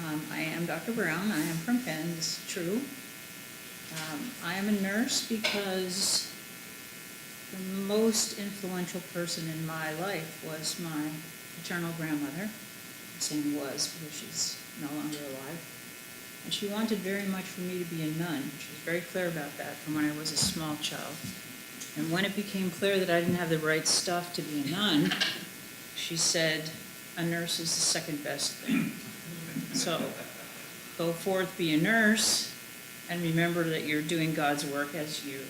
I am Dr. Brown. I am from FAAN. This is true. I am a nurse because the most influential person in my life was my maternal grandmother. I'm saying was because she's no longer alive. And she wanted very much for me to be a nun. She was very clear about that from when I was a small child. And when it became clear that I didn't have the right stuff to be a nun, she said, a nurse is the second best thing. So go forth, be a nurse, and remember that you're doing God's work as you're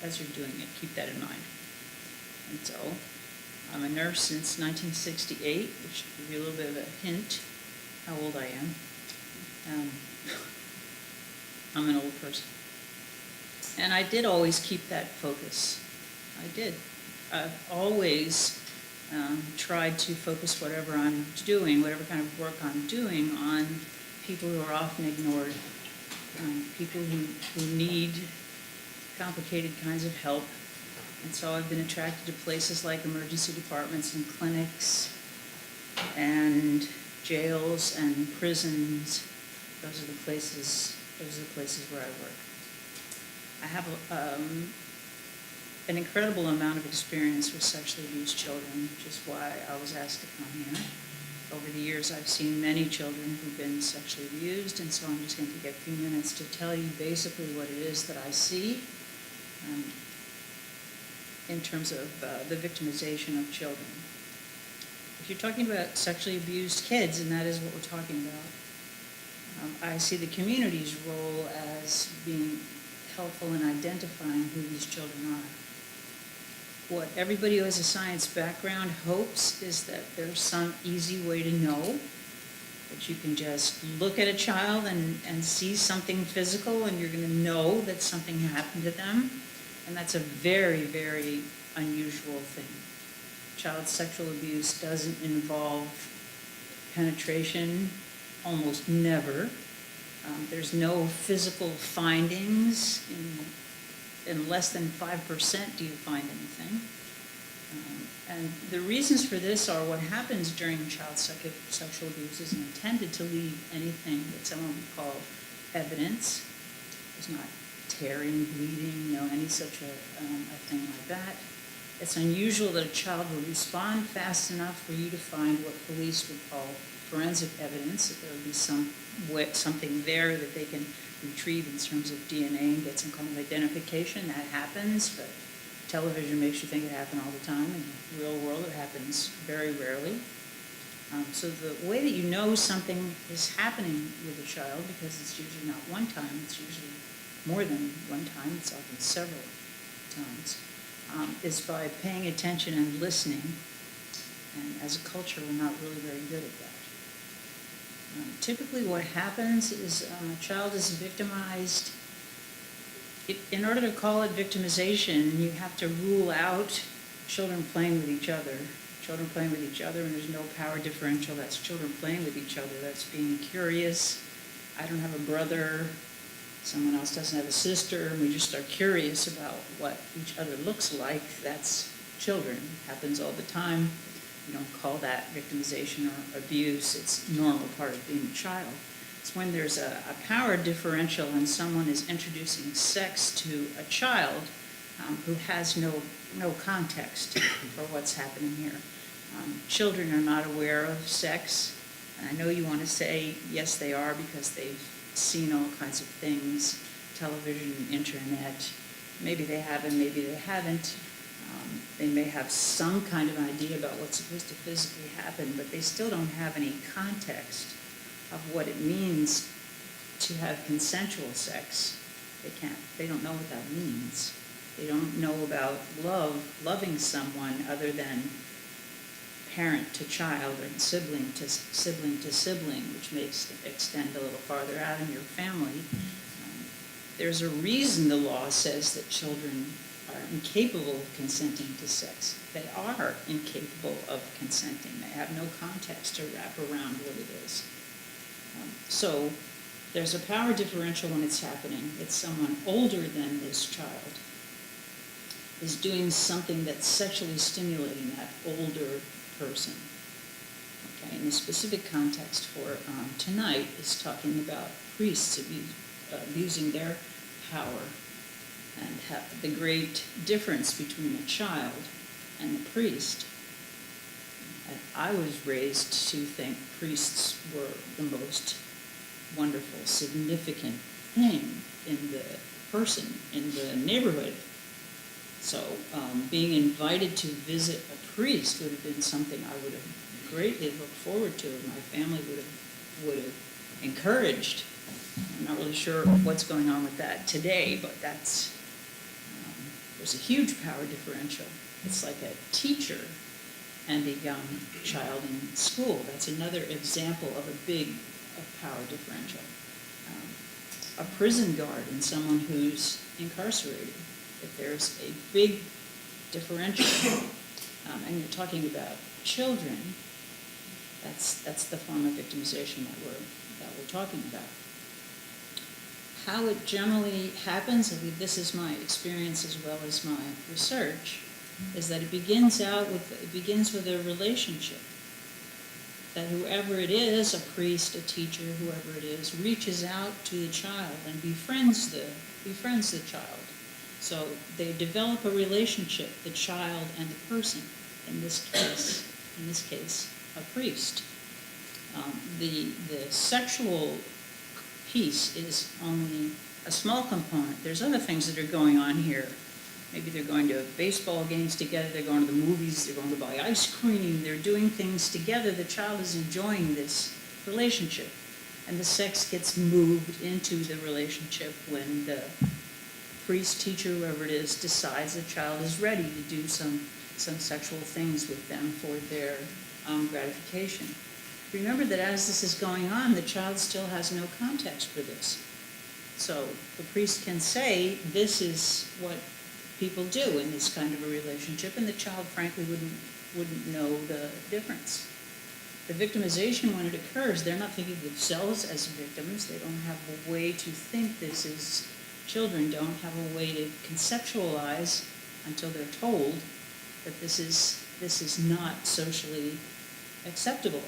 doing it. Keep that in mind. And so I'm a nurse since 1968, which should give you a little bit of a hint how old I am. I'm an old person. And I did always keep that focus. I did. I've always tried to focus whatever I'm doing, whatever kind of work I'm doing, on people who are often ignored, people who need complicated kinds of help. And so I've been attracted to places like emergency departments and clinics and jails and prisons. Those are the places where I work. I have an incredible amount of experience with sexually abused children, which is why I was asked to come here. Over the years, I've seen many children who've been sexually abused, and so I'm just going to take a few minutes to tell you basically what it is that I see in terms of the victimization of children. If you're talking about sexually abused kids, and that is what we're talking about, I see the community's role as being helpful in identifying who these children are. What everybody who has a science background hopes is that there's some easy way to know, that you can just look at a child and see something physical and you're going to know that something happened to them. And that's a very, very unusual thing. Child sexual abuse doesn't involve penetration, almost never. There's no physical findings. In less than 5% do you find anything. And the reasons for this are what happens during child sexual abuse is intended to leave anything that someone would call evidence. There's not tearing, bleeding, any such a thing like that. It's unusual that a child will respond fast enough for you to find what police would call forensic evidence, that there would be something there that they can retrieve in terms of DNA and get some kind of identification. That happens, but television makes you think it happened all the time. In the real world, it happens very rarely. So the way that you know something is happening with a child, because it's usually not one time, it's usually more than one time, it's often several times, is by paying attention and listening. And as a culture, we're not really very good at that. Typically what happens is a child is victimized. In order to call it victimization, you have to rule out children playing with each other. Children playing with each other, and there's no power differential. That's children playing with each other. That's being curious. I don't have a brother. Someone else doesn't have a sister, and we just are curious about what each other looks like. That's children. It happens all the time. You don't call that victimization or abuse. It's a normal part of being a child. It's when there's a power differential and someone is introducing sex to a child who has no context for what's happening here. Children are not aware of sex. And I know you want to say, yes, they are, because they've seen all kinds of things, television, internet. Maybe they have and maybe they haven't. They may have some kind of idea about what's supposed to physically happen, but they still don't have any context of what it means to have consensual sex. They don't know what that means. They don't know about loving someone other than parent to child and sibling to sibling, which may extend a little farther out in your family. There's a reason the law says that children are incapable of consenting to sex. They are incapable of consenting. They have no context to wrap around what it is. So there's a power differential when it's happening. It's someone older than this child is doing something that's sexually stimulating that older person. Okay, and the specific context for tonight is talking about priests abusing their power and the great difference between a child and the priest. And I was raised to think priests were the most wonderful, significant thing in the person, in the neighborhood. So being invited to visit a priest would have been something I would have greatly looked forward to, and my family would have encouraged. I'm not really sure what's going on with that today, but that's there's a huge power differential. It's like a teacher and a young child in school. That's another example of a big power differential. A prison guard and someone who's incarcerated. If there's a big differential, and you're talking about children, that's the form of victimization that we're talking about. How it generally happens, I mean, this is my experience as well as my research, is that it begins with a relationship. That whoever it is, a priest, a teacher, whoever it is, reaches out to the child and befriends the child. So they develop a relationship, the child and the person. In this case, a priest. The sexual piece is only a small component. There's other things that are going on here. Maybe they're going to baseball games together, they're going to the movies, they're going to buy ice cream, they're doing things together. The child is enjoying this relationship. And the sex gets moved into the relationship when the priest, teacher, whoever it is, decides the child is ready to do some sexual things with them for their gratification. Remember that as this is going on, the child still has no context for this. So the priest can say, this is what people do in this kind of a relationship, and the child frankly wouldn't know the difference. The victimization, when it occurs, they're not thinking of themselves as victims. They don't have a way to think this is, children don't have a way to conceptualize until they're told that this is not socially acceptable.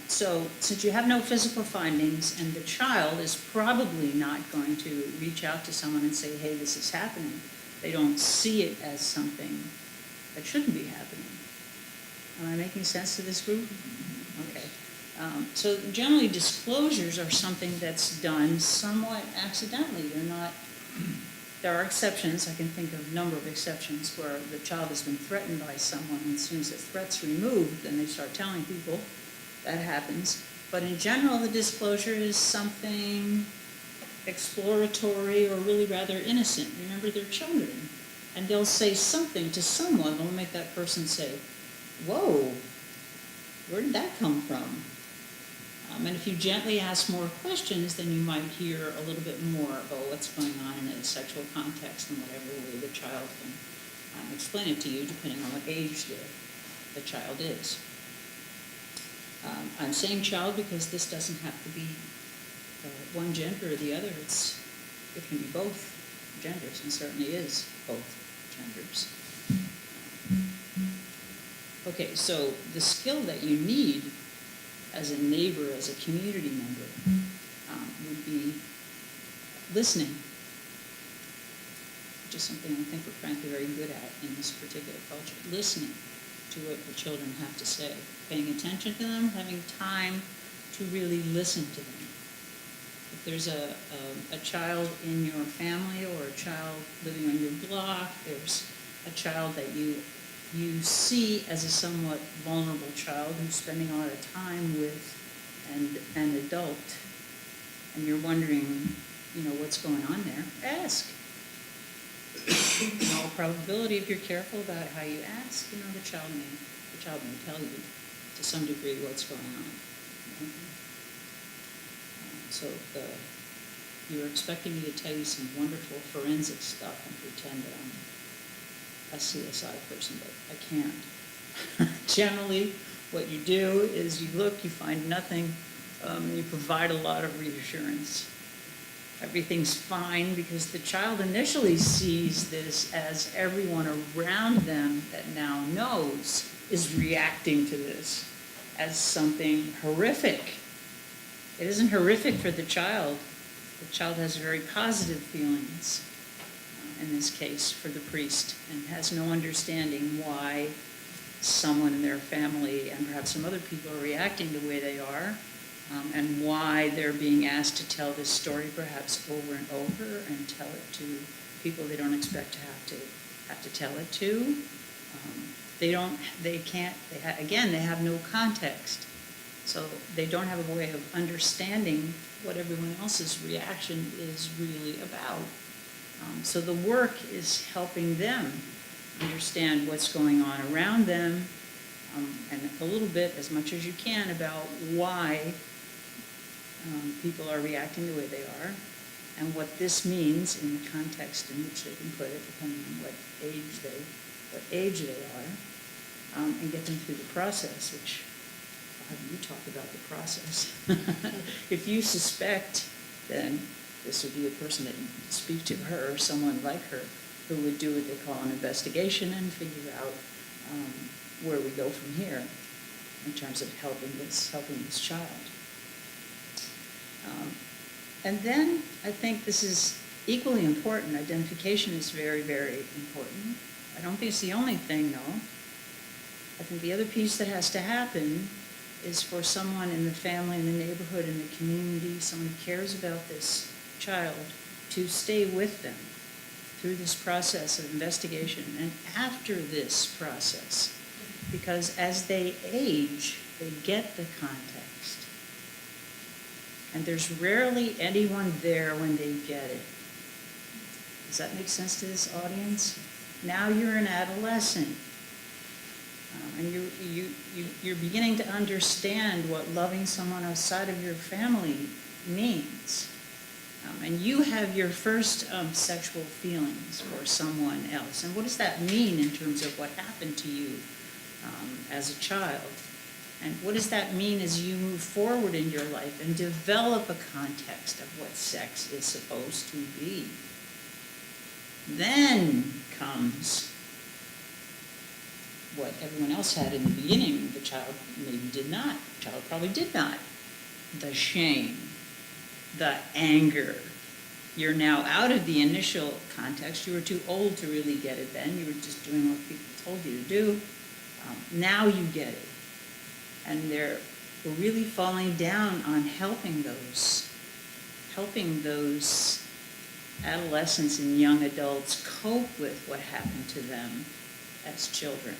So since you have no physical findings, and the child is probably not going to reach out to someone and say, hey, this is happening, they don't see it as something that shouldn't be happening. Am I making sense to this group? Okay. So generally disclosures are something that's done somewhat accidentally. There are exceptions. I can think of a number of exceptions where the child has been threatened by someone, and as soon as the threat's removed, then they start telling people. That happens. But in general, the disclosure is something exploratory or really rather innocent. Remember, they're children. And they'll say something to someone that will make that person say, whoa, where did that come from? And if you gently ask more questions, then you might hear a little bit more about what's going on in a sexual context in whatever way the child can explain it to you, depending on what age the child is. I'm saying child because this doesn't have to be one gender or the other. It can be both genders, and certainly is both genders. Okay, so the skill that you need as a neighbor, as a community member, would be listening, which is something I think we're frankly very good at in this particular culture. Listening to what the children have to say, paying attention to them, having time to really listen to them. If there's a child in your family or a child living on your block, there's a child that you see as a somewhat vulnerable child who's spending a lot of time with an adult, and you're wondering, what's going on there, ask. In all probability, if you're careful about how you ask, the child may tell you to some degree what's going on. So you're expecting me to tell you some wonderful forensic stuff and pretend that I'm a CSI person, but I can't. Generally, what you do is you look, you find nothing, you provide a lot of reassurance. Everything's fine because the child initially sees this as everyone around them that now knows is reacting to this as something horrific. It isn't horrific for the child. The child has very positive feelings, in this case, for the priest, and has no understanding why someone in their family and perhaps some other people are reacting the way they are, and why they're being asked to tell this story perhaps over and over and tell it to people they don't expect to have to tell it to. They have no context. So they don't have a way of understanding what everyone else's reaction is really about. So the work is helping them understand what's going on around them, and a little bit, as much as you can, about why people are reacting the way they are, and what this means in the context in which they can put it, depending on what age they are, and get them through the process, which I'll have you talk about the process. If you suspect, then this would be a person that you speak to her, or someone like her, who would do what they call an investigation and figure out where we go from here in terms of helping this child. And then I think this is equally important. Identification is very, very important. I don't think it's the only thing, though. I think the other piece that has to happen is for someone in the family, in the neighborhood, in the community, someone who cares about this child, to stay with them through this process of investigation and after this process. Because as they age, they get the context. And there's rarely anyone there when they get it. Does that make sense to this audience? Now you're an adolescent. And you're beginning to understand what loving someone outside of your family means. And you have your first sexual feelings for someone else. And what does that mean in terms of what happened to you as a child? And what does that mean as you move forward in your life and develop a context of what sex is supposed to be? Then comes what everyone else had in the beginning. The child maybe did not. The child probably did not. The shame, the anger. You're now out of the initial context. You were too old to really get it then. You were just doing what people told you to do. Now you get it. And we're really falling down on helping those adolescents and young adults cope with what happened to them as children.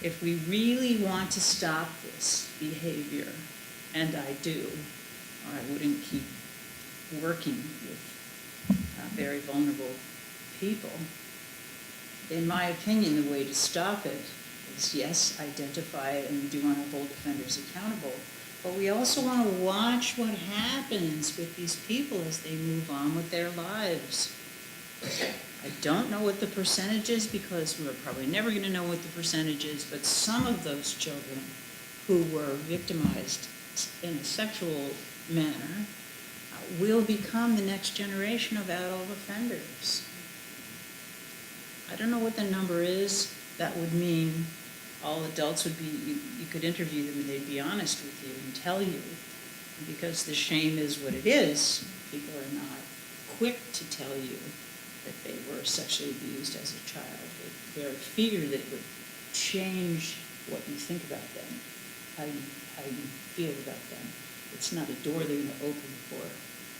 If we really want to stop this behavior, and I do, or I wouldn't keep working with very vulnerable people, in my opinion, the way to stop it is, yes, identify it, and we do want to hold offenders accountable, but we also want to watch what happens with these people as they move on with their lives. I don't know what the percentage is, because we're probably never going to know what the percentage is, but some of those children who were victimized in a sexual manner will become the next generation of adult offenders. I don't know what the number is. That would mean all adults would be, you could interview them and they'd be honest with you and tell you. Because the shame is what it is, people are not quick to tell you that they were sexually abused as a child. Their fear that it would change what you think about them, how you feel about them. It's not a door they're going to open for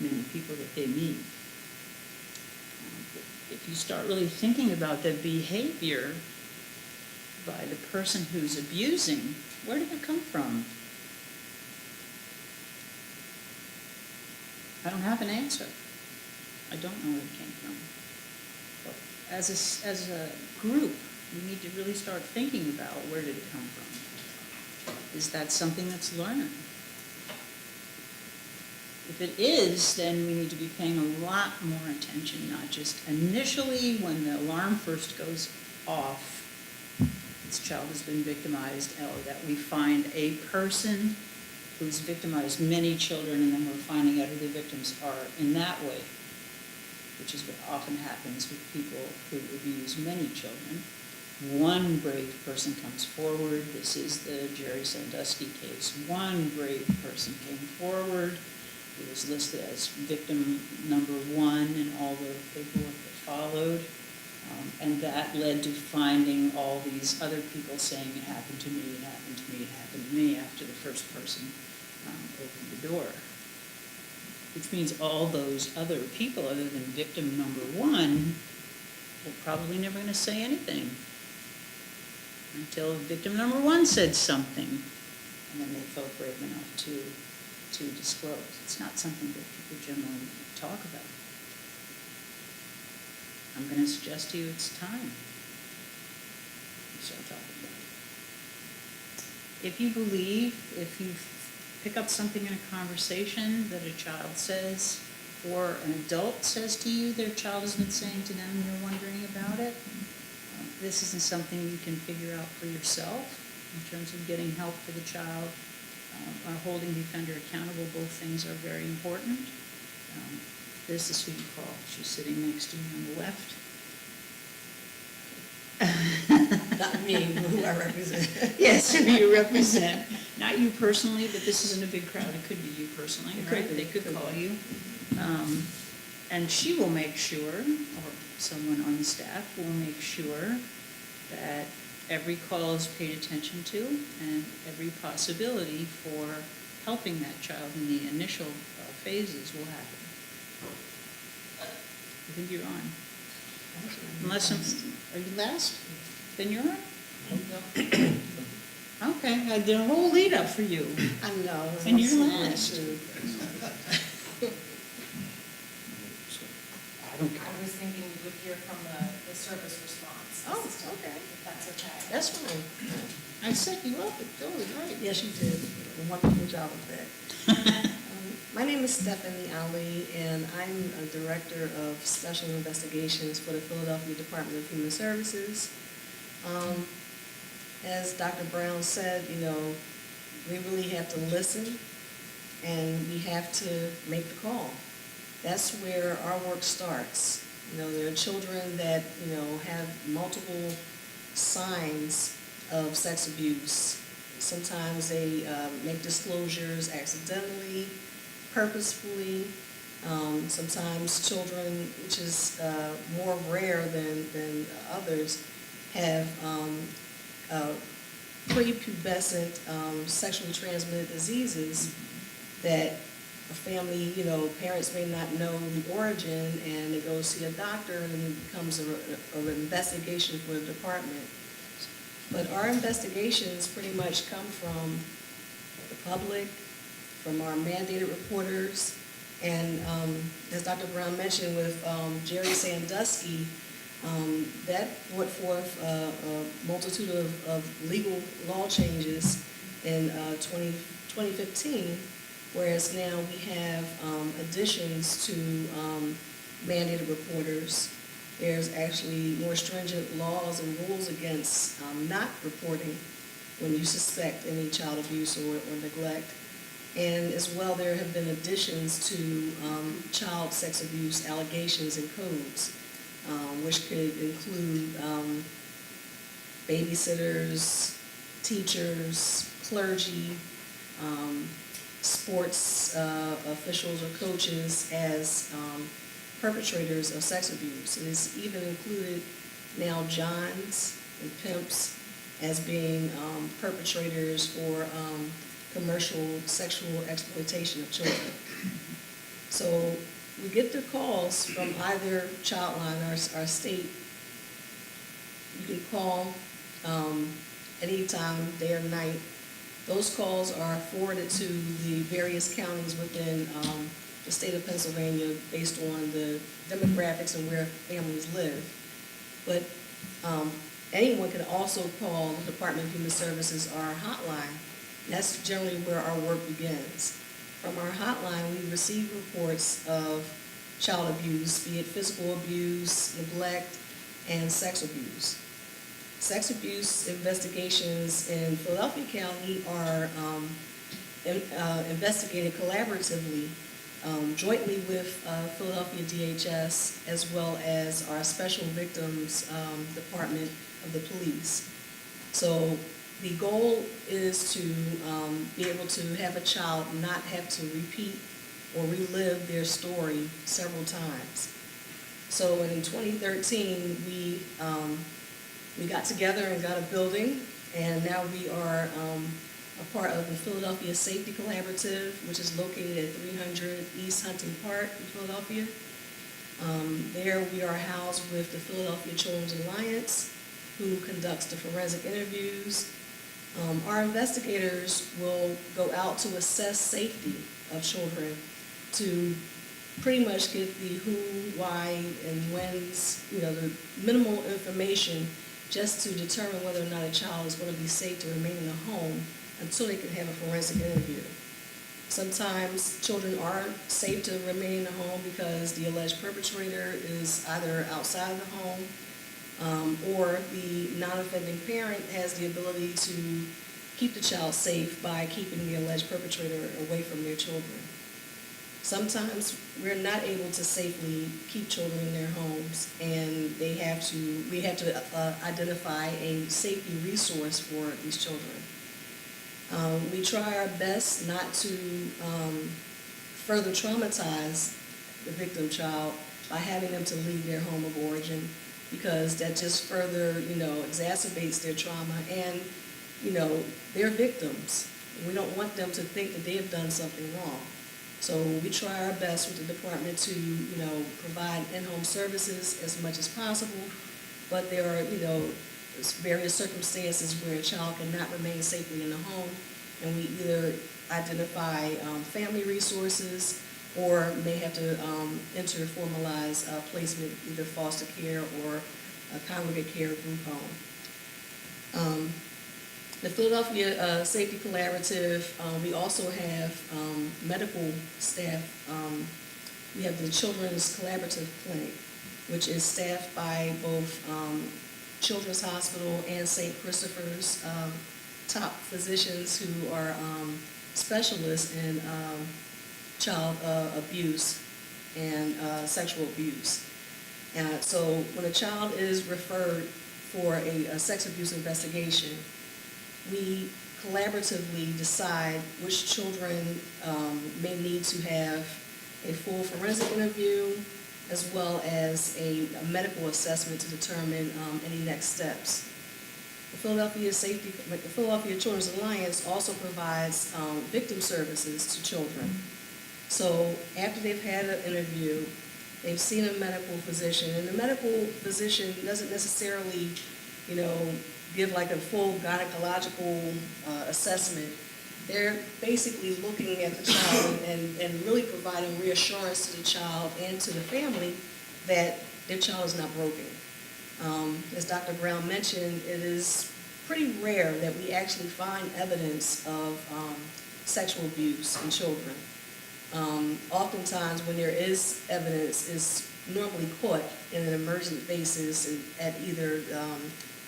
many people that they meet. If you start really thinking about the behavior by the person who's abusing, where did it come from? I don't have an answer. I don't know where it came from. But as a group, we need to really start thinking about where did it come from. Is that something that's learned? If it is, then we need to be paying a lot more attention, not just initially when the alarm first goes off, this child has been victimized, or that we find a person who's victimized many children, and then we're finding out who the victims are in that way, which is what often happens with people who abuse many children. one brave person comes forward. This is the Jerry Sandusky case. One brave person came forward. He was listed as victim number one in all the paperwork that followed. And that led to finding all these other people saying it happened to me, it happened to me, it happened to me after the first person opened the door. Which means all those other people other than victim number one were probably never going to say anything until victim number one said something, and then they felt brave enough to disclose. It's not something that people generally talk about. I'm going to suggest to you it's time to start talking about it. If you believe, if you pick up something in a conversation that a child says, or an adult says to you their child has been saying to them and you're wondering about it, this isn't something you can figure out for yourself in terms of getting help for the child or holding the offender accountable. Both things are very important. This is who you call. She's sitting next to me on the left. Not me, who I represent. Yes, who you represent. Not you personally, but this isn't a big crowd. It could be you personally, right? They could call you. And she will make sure, or someone on the staff will make sure that every call is paid attention to and every possibility for helping that child in the initial phases will happen. I think you're on. Unless are you last? Then you're on? Okay, I did a whole lead up for you. I know. And you're last. I don't care. I was thinking we would hear from the service response. Oh, system, okay. If that's okay. That's fine. I set you up, it's totally right. Yes, you did a wonderful job of that. My name is Stephanie Ali, and I'm a director of special investigations for the Philadelphia Department of Human Services. As Dr. Brown said, we really have to listen, and we have to make the call. That's where our work starts. There are children that, have multiple signs of sex abuse. Sometimes they make disclosures accidentally, purposefully. Sometimes children, which is more rare than others, have prepubescent sexually transmitted diseases that a family, parents may not know the origin, and they go see a doctor, and it becomes an investigation for the department. But our investigations pretty much come from the public, from our mandated reporters, and as Dr. Brown mentioned with Jerry Sandusky, that brought forth a multitude of legal law changes in 2015, whereas now we have additions to mandated reporters. There's actually more stringent laws and rules against not reporting when you suspect any child abuse or neglect. And as well, there have been additions to child sex abuse allegations and codes, which could include babysitters, teachers, clergy, sports officials or coaches as perpetrators of sex abuse. It is even included now johns and pimps as being perpetrators for commercial sexual exploitation of children. So we get the calls from either child line or our state. You can call anytime, day or night. Those calls are forwarded to the various counties within the state of Pennsylvania based on the demographics and where families live. But anyone can also call the Department of Human Services, our hotline. That's generally where our work begins. From our hotline, we receive reports of child abuse, be it physical abuse, neglect, and sex abuse. Sex abuse investigations in Philadelphia County are investigated collaboratively, jointly with Philadelphia DHS, as well as our Special Victims Department of the police. So the goal is to be able to have a child not have to repeat or relive their story several times. So in 2013, we got together and got a building, and now we are a part of the Philadelphia Safety Collaborative, which is located at 300 East Hunting Park in Philadelphia. There we are housed with the Philadelphia Children's Alliance, who conducts the forensic interviews. Our investigators will go out to assess safety of children to pretty much get the who, why, and whens, the minimal information just to determine whether or not a child is going to be safe to remain in the home until they can have a forensic interview. Sometimes children aren't safe to remain in the home because the alleged perpetrator is either outside the home or the non-offending parent has the ability to keep the child safe by keeping the alleged perpetrator away from their children. Sometimes we're not able to safely keep children in their homes, and we have to identify a safety resource for these children. We try our best not to further traumatize the victim child by having them to leave their home of origin, because that just further, exacerbates their trauma, and, they're victims. We don't want them to think that they have done something wrong. So we try our best with the department to, provide in-home services as much as possible, but there are, various circumstances where a child cannot remain safely in the home, and we either identify family resources or may have to enter formalized placement, either foster care or a congregate care group home. The Philadelphia Safety Collaborative, we also have medical staff. We have the Children's Collaborative Clinic, which is staffed by both Children's Hospital and St. Christopher's top physicians who are specialists in child abuse and sexual abuse. So when a child is referred for a sex abuse investigation, we collaboratively decide which children may need to have a full forensic interview as well as a medical assessment to determine any next steps. The Philadelphia Children's Alliance also provides victim services to children. So after they've had an interview, they've seen a medical physician, and the medical physician doesn't necessarily, give like a full gynecological assessment. They're basically looking at the child and really providing reassurance to the child and to the family that their child is not broken. As Dr. Brown mentioned, it is pretty rare that we actually find evidence of sexual abuse in children. Oftentimes when there is evidence, it's normally caught in an emergent basis at either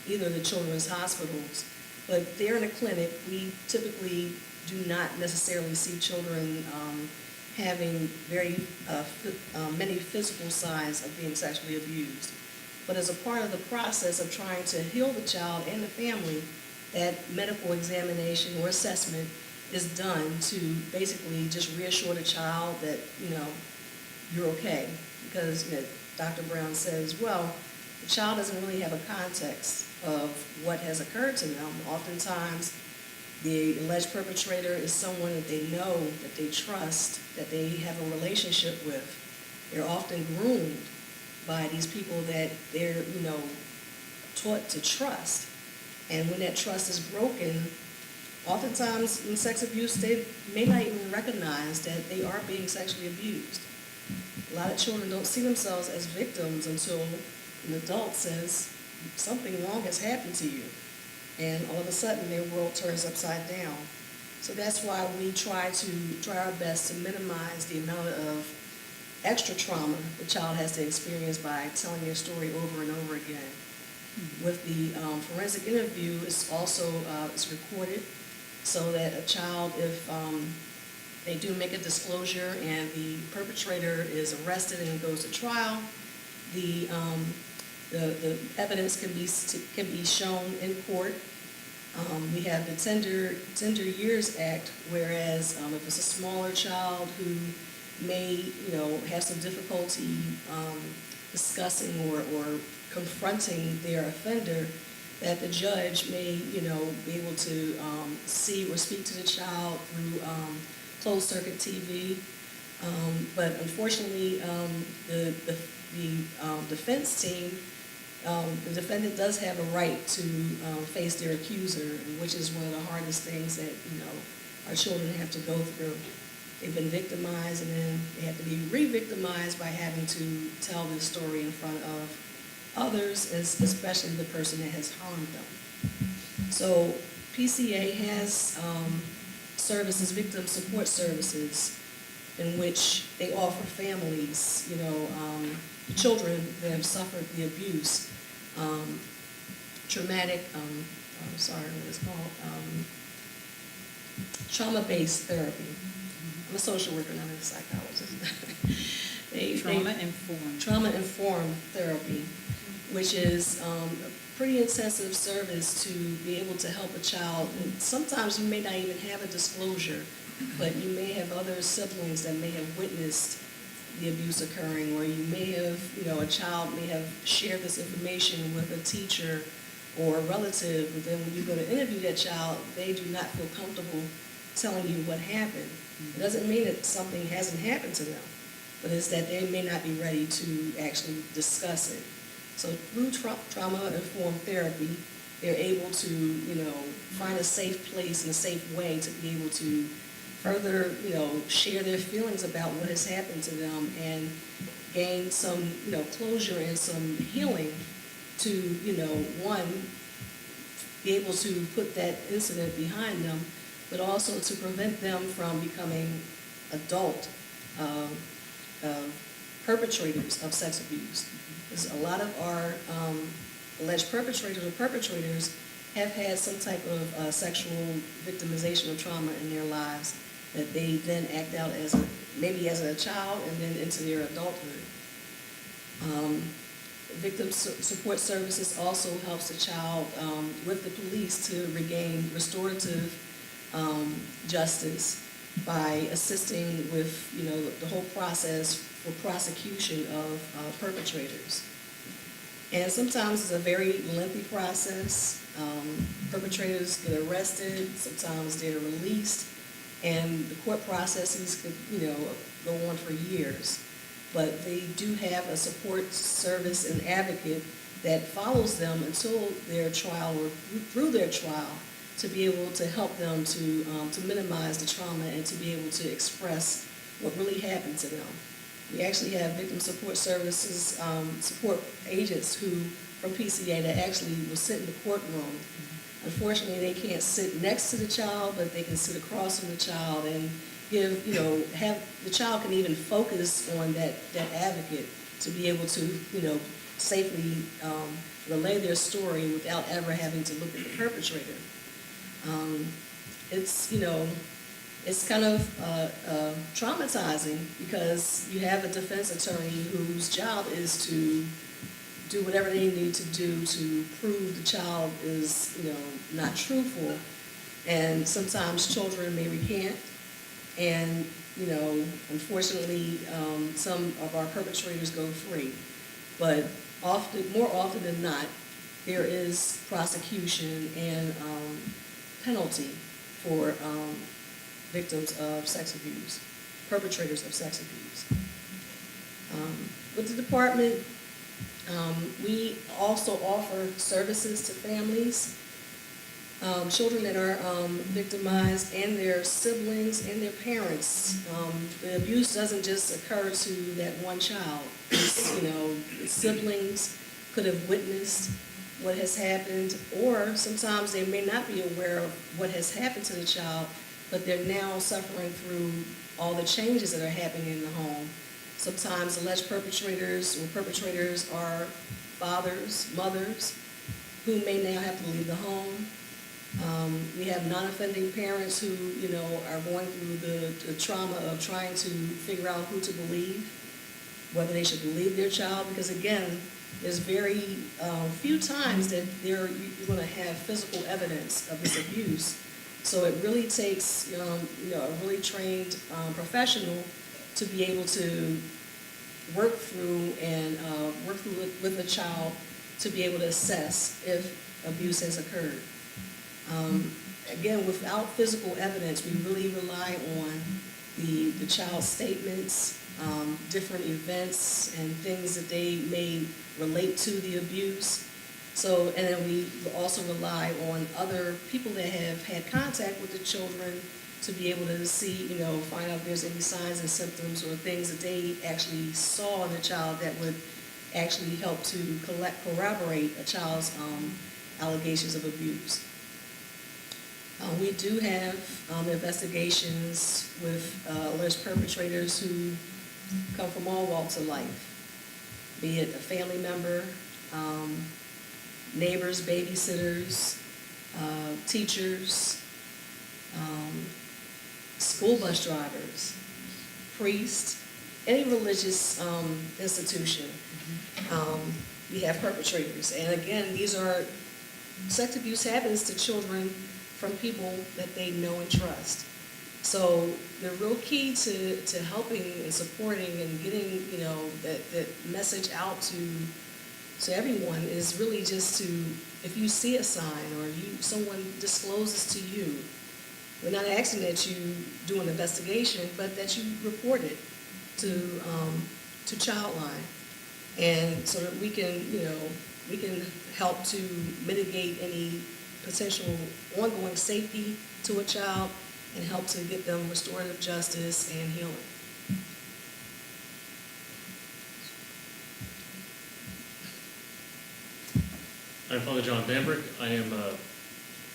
the children's hospitals. But there in a clinic, we typically do not necessarily see children having very many physical signs of being sexually abused. But as a part of the process of trying to heal the child and the family, that medical examination or assessment is done to basically just reassure the child that, you're okay. Because Dr. Brown says, well, the child doesn't really have a context of what has occurred to them. Oftentimes, the alleged perpetrator is someone that they know, that they trust, that they have a relationship with. They're often groomed by these people that they're, taught to trust. And when that trust is broken, oftentimes in sex abuse, they may not even recognize that they are being sexually abused. A lot of children don't see themselves as victims until an adult says, something wrong has happened to you. And all of a sudden, their world turns upside down. So that's why we try our best to minimize the amount of extra trauma the child has to experience by telling their story over and over again. Mm-hmm. With the forensic interview, it's also it's recorded so that a child, if they do make a disclosure and the perpetrator is arrested and goes to trial, the the evidence can be shown in court. We have the Tender Years Act, whereas if it's a smaller child who may, have some difficulty discussing or confronting their offender, that the judge may, be able to see or speak to the child through closed circuit TV. But unfortunately, the defense team, the defendant does have a right to face their accuser, which is one of the hardest things that, our children have to go through. They've been victimized, and then they have to be re-victimized by having to tell their story in front of others, especially the person that has harmed them. So PCA has services, victim support services, in which they offer families, children that have suffered the abuse, traumatic, what it's called, trauma-based therapy. I'm a social worker, not a psychologist. Trauma-informed. Trauma-informed therapy, which is a pretty intensive service to be able to help a child. And sometimes you may not even have a disclosure, but you may have other siblings that may have witnessed the abuse occurring, or you may have, a child may have shared this information with a teacher or a relative, but then when you go to interview that child, they do not feel comfortable telling you what happened. It doesn't mean that something hasn't happened to them, but it's that they may not be ready to actually discuss it. So through trauma-informed therapy, they're able to, find a safe place and a safe way to be able to further, share their feelings about what has happened to them and gain some, closure and some healing to, one, be able to put that incident behind them, but also to prevent them from becoming adult perpetrators of sex abuse. Because a lot of our alleged perpetrators have had some type of sexual victimization or trauma in their lives that they then act out maybe as a child and then into their adulthood. Victim support services also helps the child with the police to regain restorative justice by assisting with, the whole process for prosecution of perpetrators. And sometimes it's a very lengthy process. Perpetrators get arrested, sometimes they're released, and the court processes could, go on for years. But they do have a support service and advocate that follows them until their trial or through their trial to be able to help them to minimize the trauma and to be able to express what really happened to them. We actually have victim support services, support agents from PCA that actually will sit in the courtroom. Unfortunately, they can't sit next to the child, but they can sit across from the child and give, have the child can even focus on that advocate to be able to, safely relay their story without ever having to look at the perpetrator. It's kind of traumatizing because you have a defense attorney whose job is to do whatever they need to do to prove the child is, not truthful. And sometimes children may recant. And, unfortunately, some of our perpetrators go free. But more often than not, there is prosecution and penalty for victims of sex abuse, perpetrators of sex abuse. With the department, we also offer services to families, children that are victimized and their siblings and their parents. The abuse doesn't just occur to that one child. Siblings could have witnessed what has happened, or sometimes they may not be aware of what has happened to the child, but they're now suffering through all the changes that are happening in the home. Sometimes alleged perpetrators are fathers, mothers, who may now have to leave the home. We have non-offending parents who, are going through the trauma of trying to figure out who to believe, whether they should believe their child, because again, there's very few times that you're going to have physical evidence of this abuse. So it really takes, a really trained professional to be able to work through it with a child to be able to assess if abuse has occurred. Again, without physical evidence, we really rely on the child's statements, different events and things that they may relate to the abuse. So, and then we also rely on other people that have had contact with the children to be able to see, find out if there's any signs and symptoms or things that they actually saw in the child that would actually help to corroborate a child's allegations of abuse. We do have investigations with alleged perpetrators who come from all walks of life, be it a family member, neighbors, babysitters, teachers, school bus drivers, priests, any religious institution. We have perpetrators. And again, sex abuse happens to children from people that they know and trust. So the real key to helping and supporting and getting, that message out to everyone is really just to, if you see a sign or someone discloses to you, we're not asking that you do an investigation, but that you report it to Childline, and so that we can help to mitigate any potential ongoing safety to a child and help to get them restorative justice and healing. I'm Father John Bambrick. I am a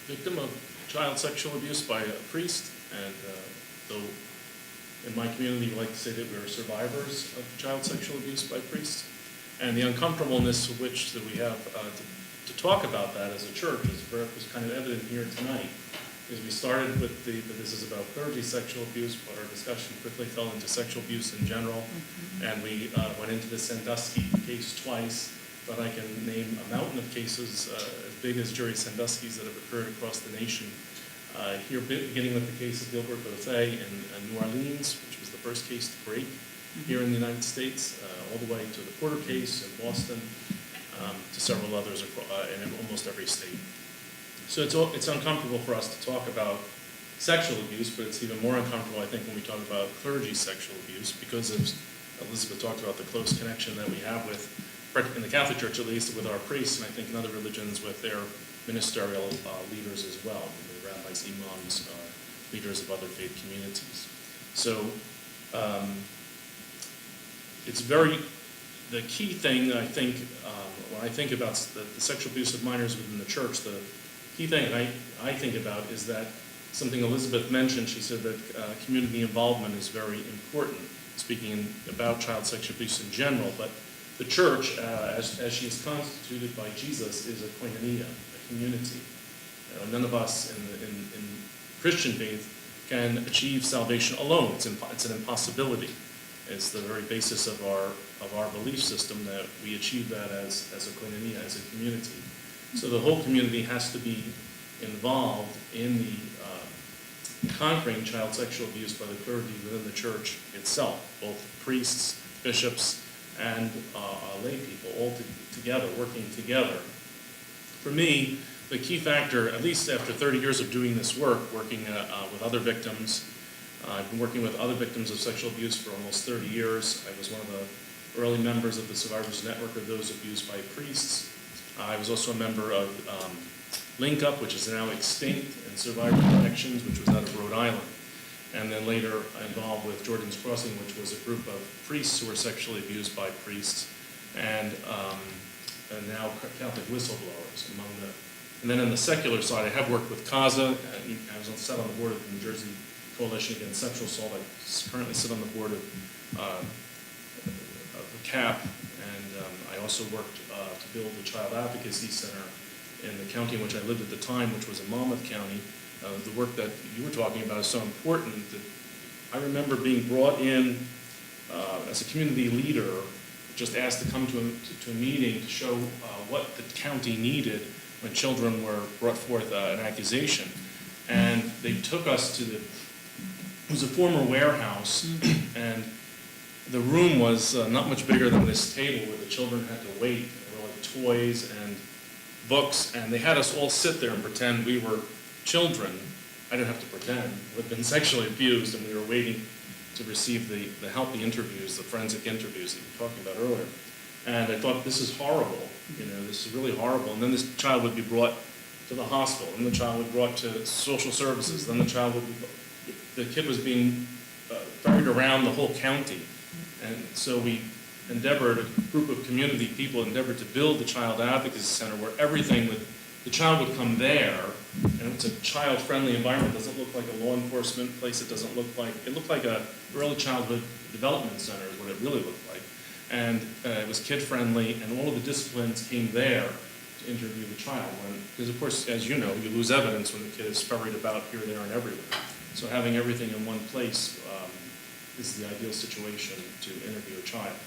victim of child sexual abuse by a priest, and though in my community we like to say that we're survivors of child sexual abuse by priests, and the uncomfortableness which that we have to talk about that as a church was kind of evident here tonight. Because we started with this is about clergy sexual abuse, but our discussion quickly fell into sexual abuse in general, and we went into the Sandusky case twice. But I can name a mountain of cases as big as Jerry Sandusky's that have occurred across the nation. Here, beginning with the case of Gilbert Bothay in New Orleans, which was the first case to break here in the United States, all the way to the Porter case in Boston, to several others in almost every state. So it's uncomfortable for us to talk about sexual abuse, but it's even more uncomfortable, I think, when we talk about clergy sexual abuse, because as Elizabeth talked about the close connection that we have with, in the Catholic Church at least, with our priests, and I think in other religions with their ministerial leaders as well, the rabbis, imams, leaders of other faith communities. So it's the key thing I think, when I think about the sexual abuse of minors within the church, the key thing I think about is that something Elizabeth mentioned. She said that community involvement is very important, speaking about child sexual abuse in general, but the church, as she is constituted by Jesus, is a koinonia, a community. None of us in Christian faith can achieve salvation alone. It's an impossibility. It's the very basis of our belief system that we achieve that as a koinonia, as a community. So the whole community has to be involved in the conquering child sexual abuse by the clergy within the church itself, both priests, bishops, and lay people all together, working together. For me, the key factor, at least after 30 years of doing this work, working with other victims, I've been working with other victims of sexual abuse for almost 30 years. I was one of the early members of the Survivors Network of those abused by priests. I was also a member of Link Up, which is now extinct, and Survivor Connections, which was out of Rhode Island. And then later involved with Jordan's Crossing, which was a group of priests who were sexually abused by priests, and now Catholic whistleblowers among the. And then on the secular side, I have worked with CASA. I was sat on the board of the New Jersey Coalition Against Sexual Assault. I currently sit on the board of CAP, and I also worked to build the Child Advocacy Center in the county in which I lived at the time, which was in Monmouth County. The work that you were talking about is so important that I remember being brought in as a community leader just asked to come to a meeting to show what the county needed when children were brought forth an accusation. And they took us to it was a former warehouse, and the room was not much bigger than this table where the children had to wait. There were like toys and books, and they had us all sit there and pretend we were children. I didn't have to pretend. We'd been sexually abused, and we were waiting to receive the healthy interviews, the forensic interviews that you were talking about earlier. And I thought, this is horrible. This is really horrible. And then this child would be brought to the hospital, and the child would be brought to social services, then the kid was being ferried around the whole county. And so we endeavored, a group of community people endeavored to build the Child Advocacy Center where the child would come there, and it's a child-friendly environment. It doesn't look like a law enforcement place. It looked like a early childhood development center is what it really looked like. And it was kid-friendly, and all of the disciplines came there to interview the child. Because of course, as you know, you lose evidence when the kid is ferried about here, there, and everywhere. So having everything in one place is the ideal situation to interview a child.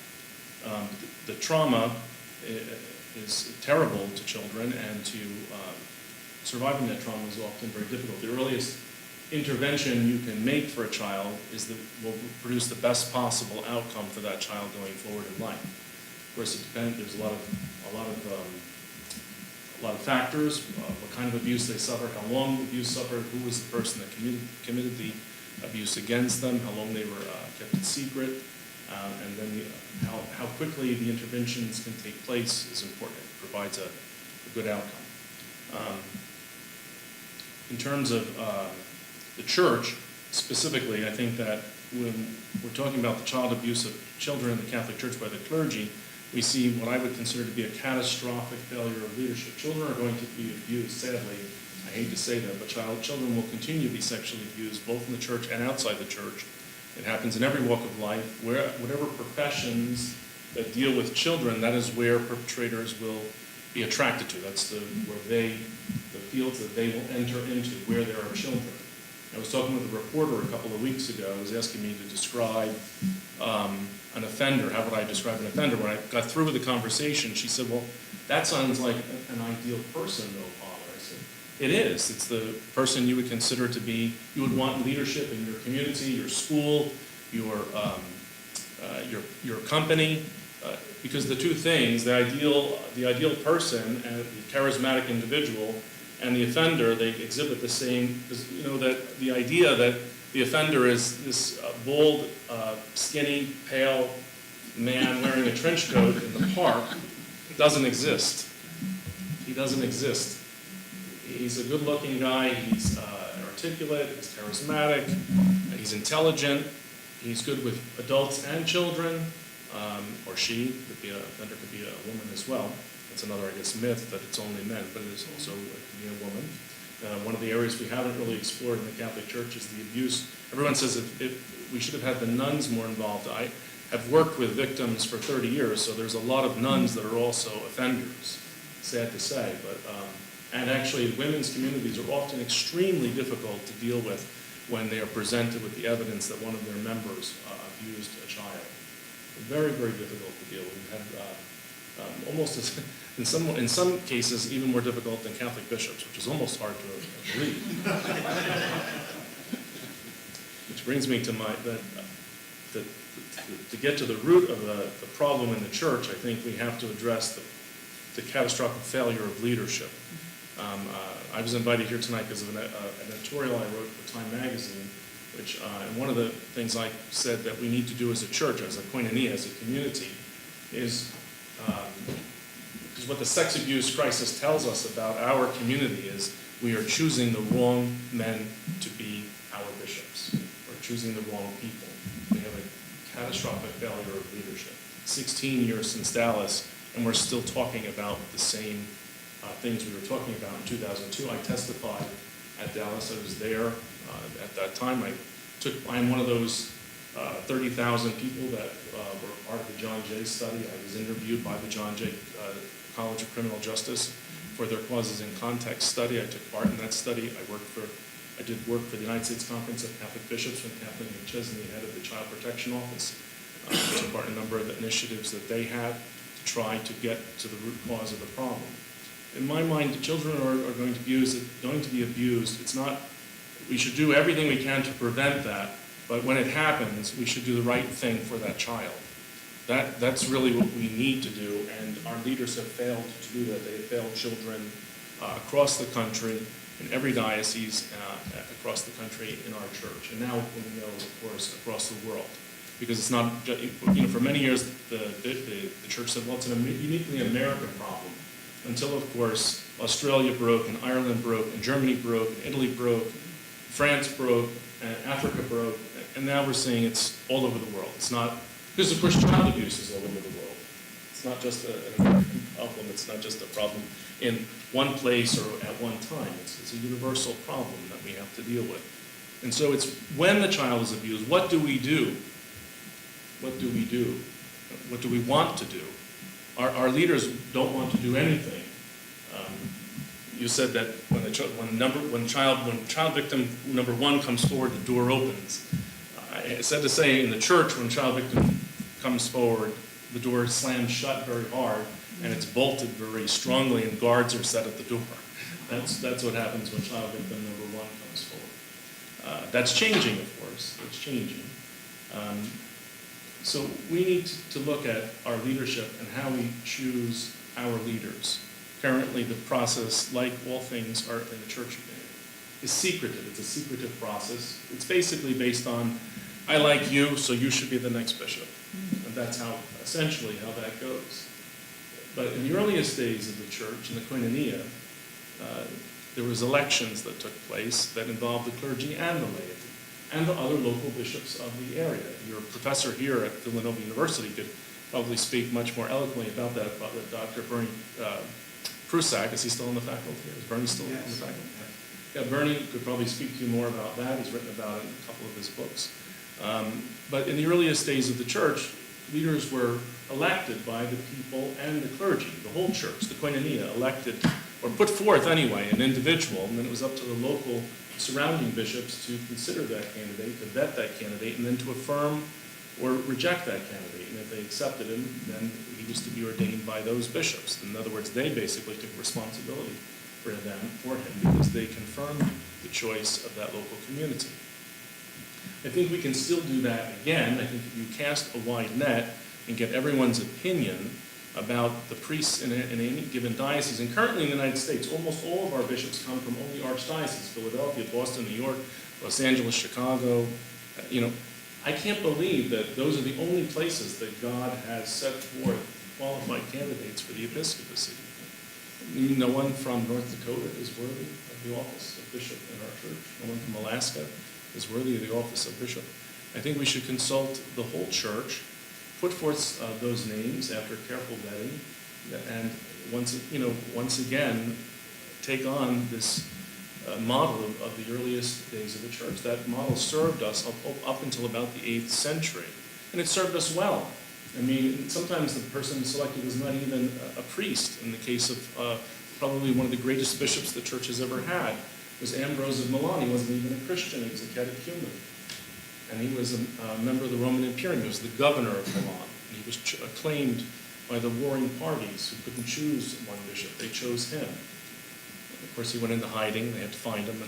The trauma is terrible to children, and surviving that trauma is often very difficult. The earliest intervention you can make for a child will produce the best possible outcome for that child going forward in life. Of course, it depends. There's a lot of factors: what kind of abuse they suffered, how long the abuse suffered, who was the person that committed the abuse against them, how long they were kept it secret, and then how quickly the interventions can take place is important. It provides a good outcome. In terms of the church, specifically, I think that when we're talking about the child abuse of children in the Catholic Church by the clergy, we see what I would consider to be a catastrophic failure of leadership. Children are going to be abused, sadly. I hate to say that, but children will continue to be sexually abused, both in the church and outside the church. It happens in every walk of life. Whatever professions that deal with children, that is where perpetrators will be attracted to. That's the fields that they will enter into, where there are children. I was talking with a reporter a couple of weeks ago. He was asking me to describe an offender. How would I describe an offender? When I got through with the conversation, she said, well, that sounds like an ideal person, though, Father. I said, it is. It's the person you would consider to be, you would want leadership in your community, your school, your company, because the two things, the ideal person and the charismatic individual and the offender, they exhibit the same, because that the idea that the offender is this bold, skinny, pale man wearing a trench coat in the park doesn't exist. He doesn't exist. He's a good-looking guy. He's articulate. He's charismatic. He's intelligent. He's good with adults and children, or she. Offender could be a woman as well. That's another, I guess, myth that it's only men, but it is also it could be a woman. One of the areas we haven't really explored in the Catholic Church is the abuse. Everyone says if we should have had the nuns more involved. I have worked with victims for 30 years, so there's a lot of nuns that are also offenders. Sad to say, but and actually women's communities are often extremely difficult to deal with when they are presented with the evidence that one of their members abused a child. Very, very difficult to deal with. We've had almost as in some cases even more difficult than Catholic bishops, which is almost hard to believe. Which brings me to to get to the root of the problem in the church. I think we have to address the catastrophic failure of leadership. I was invited here tonight because of an editorial I wrote for Time Magazine, which and one of the things I said that we need to do as a church, as a koinonia, as a community, is because what the sex abuse crisis tells us about our community is we are choosing the wrong men to be our bishops. We're choosing the wrong people. We have a catastrophic failure of leadership. 16 years since Dallas, and we're still talking about the same things we were talking about in 2002. I testified at Dallas. I was there at that time. I'm one of those 30,000 people that were part of the John Jay study. I was interviewed by the John Jay College of Criminal Justice for their Causes in Context study. I took part in that study. I did work for the United States Conference of Catholic Bishops when Kathleen McChesney headed the Child Protection Office. took part in a number of initiatives that they had to try to get to the root cause of the problem. In my mind, the children are going to be abused. It's not, we should do everything we can to prevent that, but when it happens, we should do the right thing for that child. That's really what we need to do, and our leaders have failed to do that. They have failed children across the country, in every diocese across the country in our church, and now we know, of course, across the world. Because it's not, for many years, the church said, well, it's a uniquely American problem. Until, of course, Australia broke, and Ireland broke, and Germany broke, and Italy broke, France broke, and Africa broke, and now we're seeing it's all over the world. It's not, because of course child abuse is all over the world. It's not just an American problem, it's not just a problem in one place or at one time. It's a universal problem that we have to deal with. And so it's when the child is abused, what do we do? What do we do? What do we want to do? Our leaders don't want to do anything. You said that when child victim number one comes forward, the door opens. It's sad to say in the church, when child victim comes forward, the door slams shut very hard, and it's bolted very strongly, and guards are set at the door. That's what happens when child victim number one comes forward. That's changing, of course. It's changing. So we need to look at our leadership and how we choose our leaders. Currently, the process, like all things are in the church, is secretive. It's a secretive process. It's basically based on, I like you, so you should be the next bishop. And that's essentially how that goes. But in the earliest days of the church, in the koinonia, there was elections that took place that involved the clergy and the laity, and the other local bishops of the area. Your professor here at Villanova University could probably speak much more eloquently about that, Dr. Bernie Prusak. Is he still in the faculty? Is Bernie still in the faculty? Yeah, Bernie could probably speak to you more about that. He's written about it in a couple of his books. But in the earliest days of the church, leaders were elected by the people and the clergy, the whole church, the koinonia, elected, or put forth anyway, an individual, and then it was up to the local surrounding bishops to consider that candidate, to vet that candidate, and then to affirm or reject that candidate. And if they accepted him, then he was to be ordained by those bishops. In other words, they basically took responsibility for him because they confirmed the choice of that local community. I think we can still do that again. I think if you cast a wide net and get everyone's opinion about the priests in any given diocese, and currently in the United States, almost all of our bishops come from only archdioceses: Philadelphia, Boston, New York, Los Angeles, Chicago. I can't believe that those are the only places that God has set forth qualified candidates for the episcopacy. No one from North Dakota is worthy of the office of bishop in our church. No one from Alaska is worthy of the office of bishop. I think we should consult the whole church, put forth those names after careful vetting, and once again, take on this model of the earliest days of the church. That model served us up until about the 8th century, and it served us well. I mean, sometimes the person selected was not even a priest. In the case of probably one of the greatest bishops the church has ever had was Ambrose of Milan. He wasn't even a Christian, he was a catechumen. And he was a member of the Roman Imperium. He was the governor of Milan. And he was acclaimed by the warring parties who couldn't choose one bishop. They chose him. Of course, he went into hiding. They had to find him.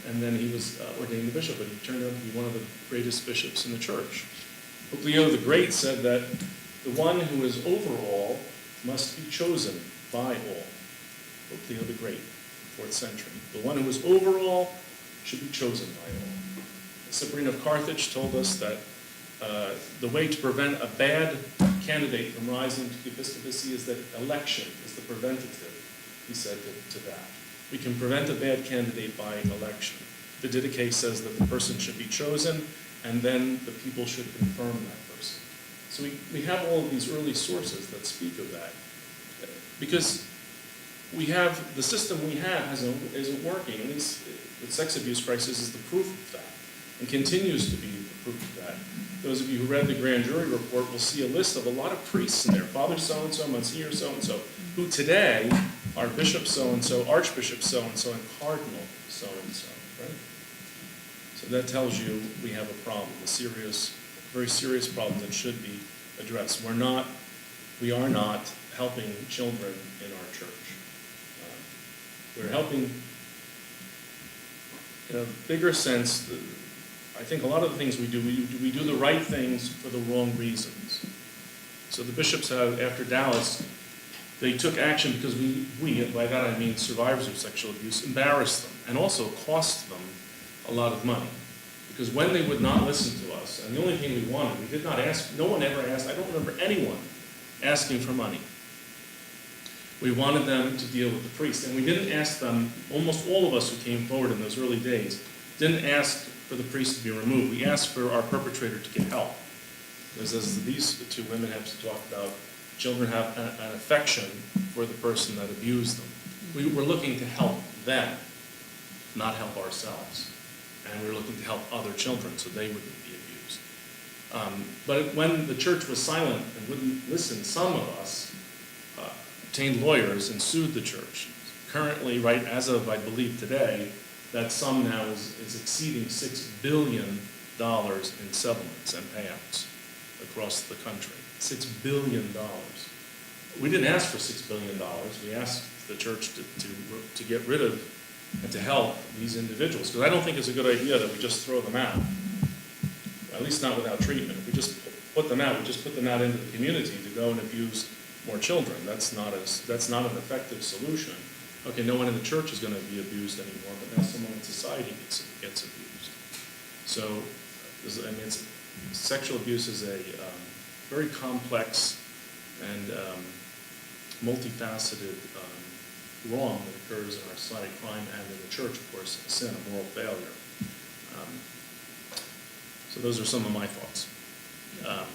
And then he was ordained a bishop, but he turned out to be one of the greatest bishops in the church. Pope Leo the Great said that the one who is over all must be chosen by all. Pope Leo the Great, 4th century. The one who is over all should be chosen by all. Cyprian of Carthage told us that the way to prevent a bad candidate from rising to the episcopacy is that election is the preventative, he said to that. We can prevent a bad candidate by election. The Didache says that the person should be chosen, and then the people should confirm that person. So we have all of these early sources that speak of that. Because the system we have isn't working. At least the sex abuse crisis is the proof of that, and continues to be the proof of that. Those of you who read the grand jury report will see a list of a lot of priests in there, Father so-and-so, Monsignor so-and-so, who today are Bishop so-and-so, Archbishop so-and-so, and Cardinal so-and-so, right? So that tells you we have a problem, a serious very serious problem that should be addressed. We are not helping children in our church. We're helping, in a bigger sense, I think a lot of the things we do the right things for the wrong reasons. So the bishops have, after Dallas, they took action because we, and by that I mean survivors of sexual abuse, embarrassed them and also cost them a lot of money. Because when they would not listen to us, and the only thing we wanted, we did not ask, no one ever asked, I don't remember anyone asking for money. We wanted them to deal with the priest, and we didn't ask them, almost all of us who came forward in those early days, didn't ask for the priest to be removed. We asked for our perpetrator to get help. Because as these two women have talked about, children have an affection for the person that abused them. We were looking to help them, not help ourselves. And we were looking to help other children so they wouldn't be abused. But when the church was silent and wouldn't listen, some of us obtained lawyers and sued the church. Currently, right as of, I believe, today, that sum now is exceeding $6 billion in settlements and payouts across the country. $6 billion. We didn't ask for $6 billion. We asked the church to get rid of and to help these individuals. Because I don't think it's a good idea that we just throw them out, at least not without treatment. If we just put them out, we just put them out into the community to go and abuse more children. That's not an effective solution. Okay, no one in the church is going to be abused anymore, but now someone in society gets abused. So, I mean, sexual abuse is a very complex and multifaceted wrong that occurs in our society, crime, and in the church, of course, a sin, a moral failure. So those are some of my thoughts about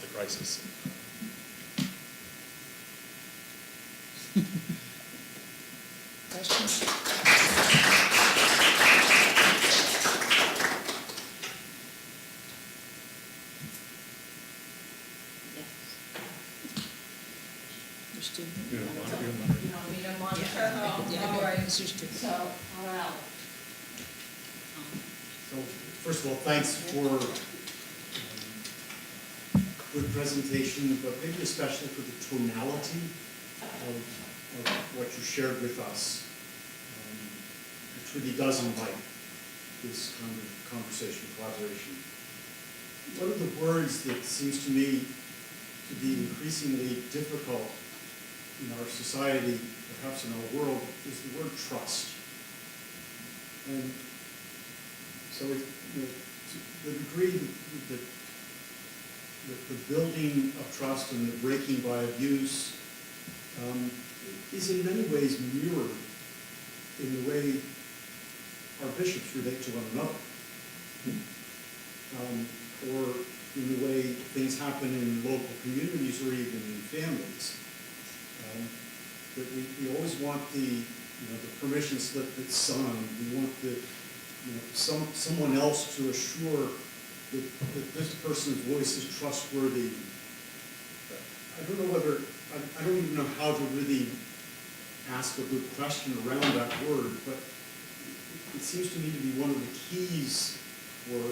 the crisis. Questions? Your student. You don't want to You know, we don't want to. Yeah, All right. Mr. Stewart. So, all right. So, first of all, thanks for good presentation, but maybe especially for the tonality of what you shared with us. It really does invite this kind of conversation, collaboration. One of the words that seems to me to be increasingly difficult in our society, perhaps in our world, is the word trust. And so to the degree that the building of trust and the breaking by abuse is in many ways mirrored in the way our bishops relate to one another, or in the way things happen in local communities or even in families. That we always want the permission slip that's signed. We want someone else to assure that this person's voice is trustworthy. I don't even know how to really ask a good question around that word, but it seems to me to be one of the keys for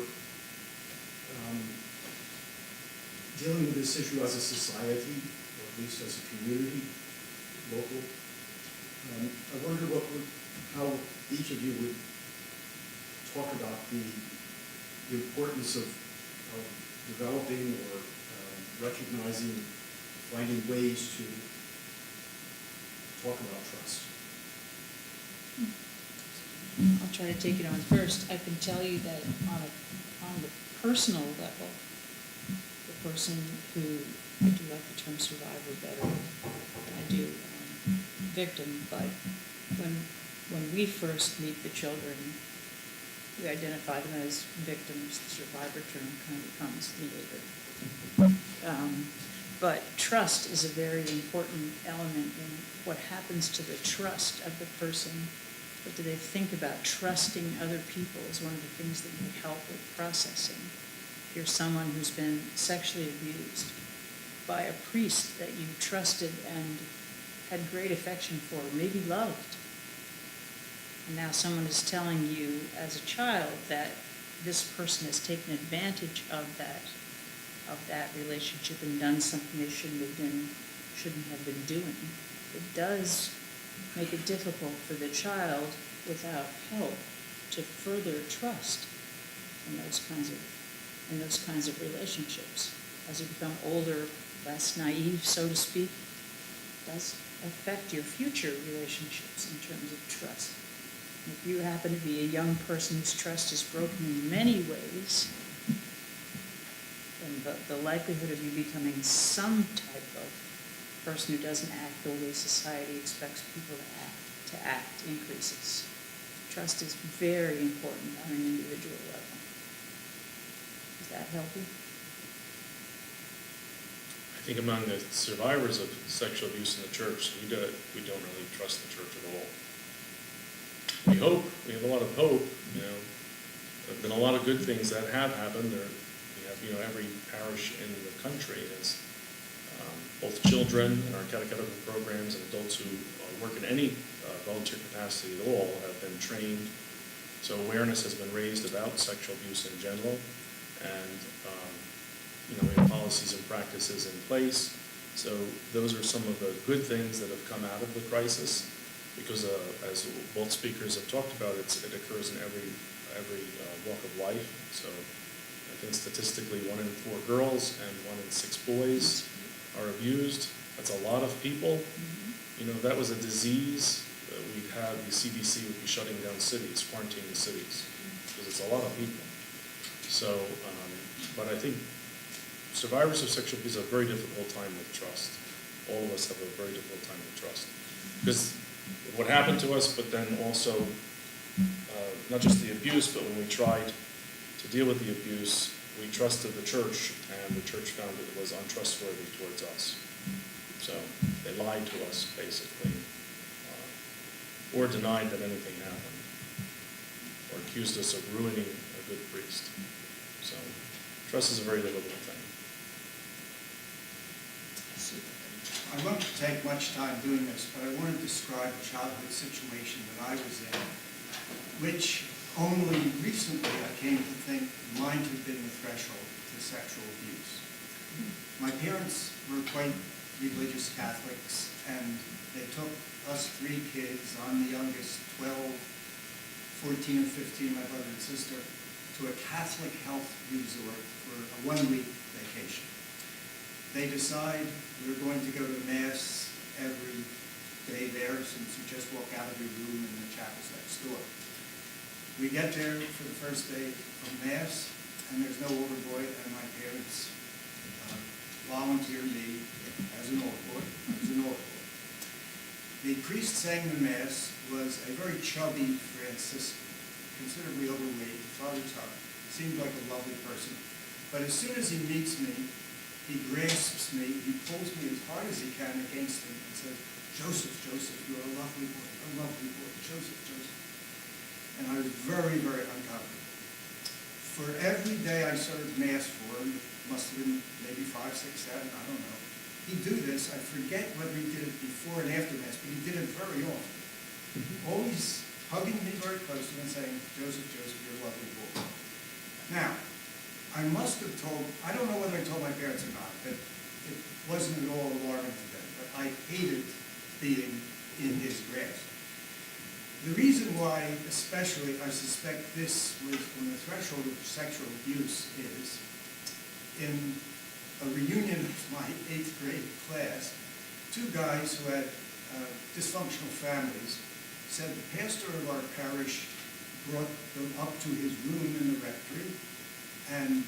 dealing with this issue as a society, or at least as a community, local. I wonder how each of you would talk about the importance of developing or recognizing, finding ways to talk about trust. I'll try to take it on first. I can tell you that on the personal level, the person who, I do like the term survivor better than I do victim, but when we first meet the children, we identify them as victims. The survivor term kind of comes later. But trust is a very important element in what happens to the trust of the person. What do they think about? Trusting other people is one of the things that can help with processing. If you're someone who's been sexually abused by a priest that you trusted and had great affection for, maybe loved, and now someone is telling you as a child that this person has taken advantage of that relationship and done something they shouldn't have been doing. It does make it difficult for the child without help to further trust in those kinds of relationships. As you become older, less naive, so to speak, does affect your future relationships in terms of trust. If you happen to be a young person whose trust is broken in many ways, then the likelihood of you becoming some type of person who doesn't act the way society expects people to act increases. Trust is very important on an individual level. Does that help you? I think among the survivors of sexual abuse in the church, we don't really trust the church at all. We hope, we have a lot of hope, you know. There have been a lot of good things that have happened. We have, you know, every parish in the country has both children in our catechetical programs and adults who work in any volunteer capacity at all have been trained. So awareness has been raised about sexual abuse in general, and you know, we have policies and practices in place. So those are some of the good things that have come out of the crisis, because as both speakers have talked about, it occurs in every walk of life. So I think statistically 1 in 4 girls and 1 in 6 boys are abused. That's a lot of people. You know, if that was a disease, we'd have the CDC would be shutting down cities, quarantining cities, because it's a lot of people. So, but I think survivors of sexual abuse have a very difficult time with trust. All of us have a very difficult time with trust. Because what happened to us, but then also, not just the abuse, but when we tried to deal with the abuse, we trusted the church, and the church found it was untrustworthy towards us. So they lied to us, basically, or denied that anything happened, or accused us of ruining a good priest. So trust is a very difficult thing. I won't take much time doing this, but I want to describe a childhood situation that I was in, which only recently I came to think might have been the threshold to sexual abuse. My parents were quite religious Catholics, and they took us 3 kids, I'm the youngest, 12, 14 and 15, my brother and sister, to a Catholic health resort for a 1-week vacation. They decide we're going to go to Mass every day there, since you just walk out of your room and the chapel's next door. We get there for the first day of Mass, and there's no older boy, and my parents volunteer me as an older boy. The priest saying the Mass was a very chubby Franciscan, considerably overweight, Father Tuck. Seemed like a lovely person. But as soon as he meets me, he grasps me, he pulls me as hard as he can against him and says, Joseph, Joseph, you're a lovely boy, Joseph, Joseph. And I was very, very uncomfortable. For every day I served Mass for him, it must have been maybe 5, 6, 7, I don't know. He'd do this, I forget whether he did it before and after Mass, but he did it very often. Always hugging me very closely and saying, Joseph, Joseph, you're a lovely boy. Now, I must have told, I don't know whether I told my parents or not, but it wasn't at all alarming to them, but I hated being in his grasp. The reason why, especially, I suspect this was on the threshold of sexual abuse is, in a reunion of my 8th grade class, 2 guys who had dysfunctional families said the pastor of our parish brought them up to his room in the rectory and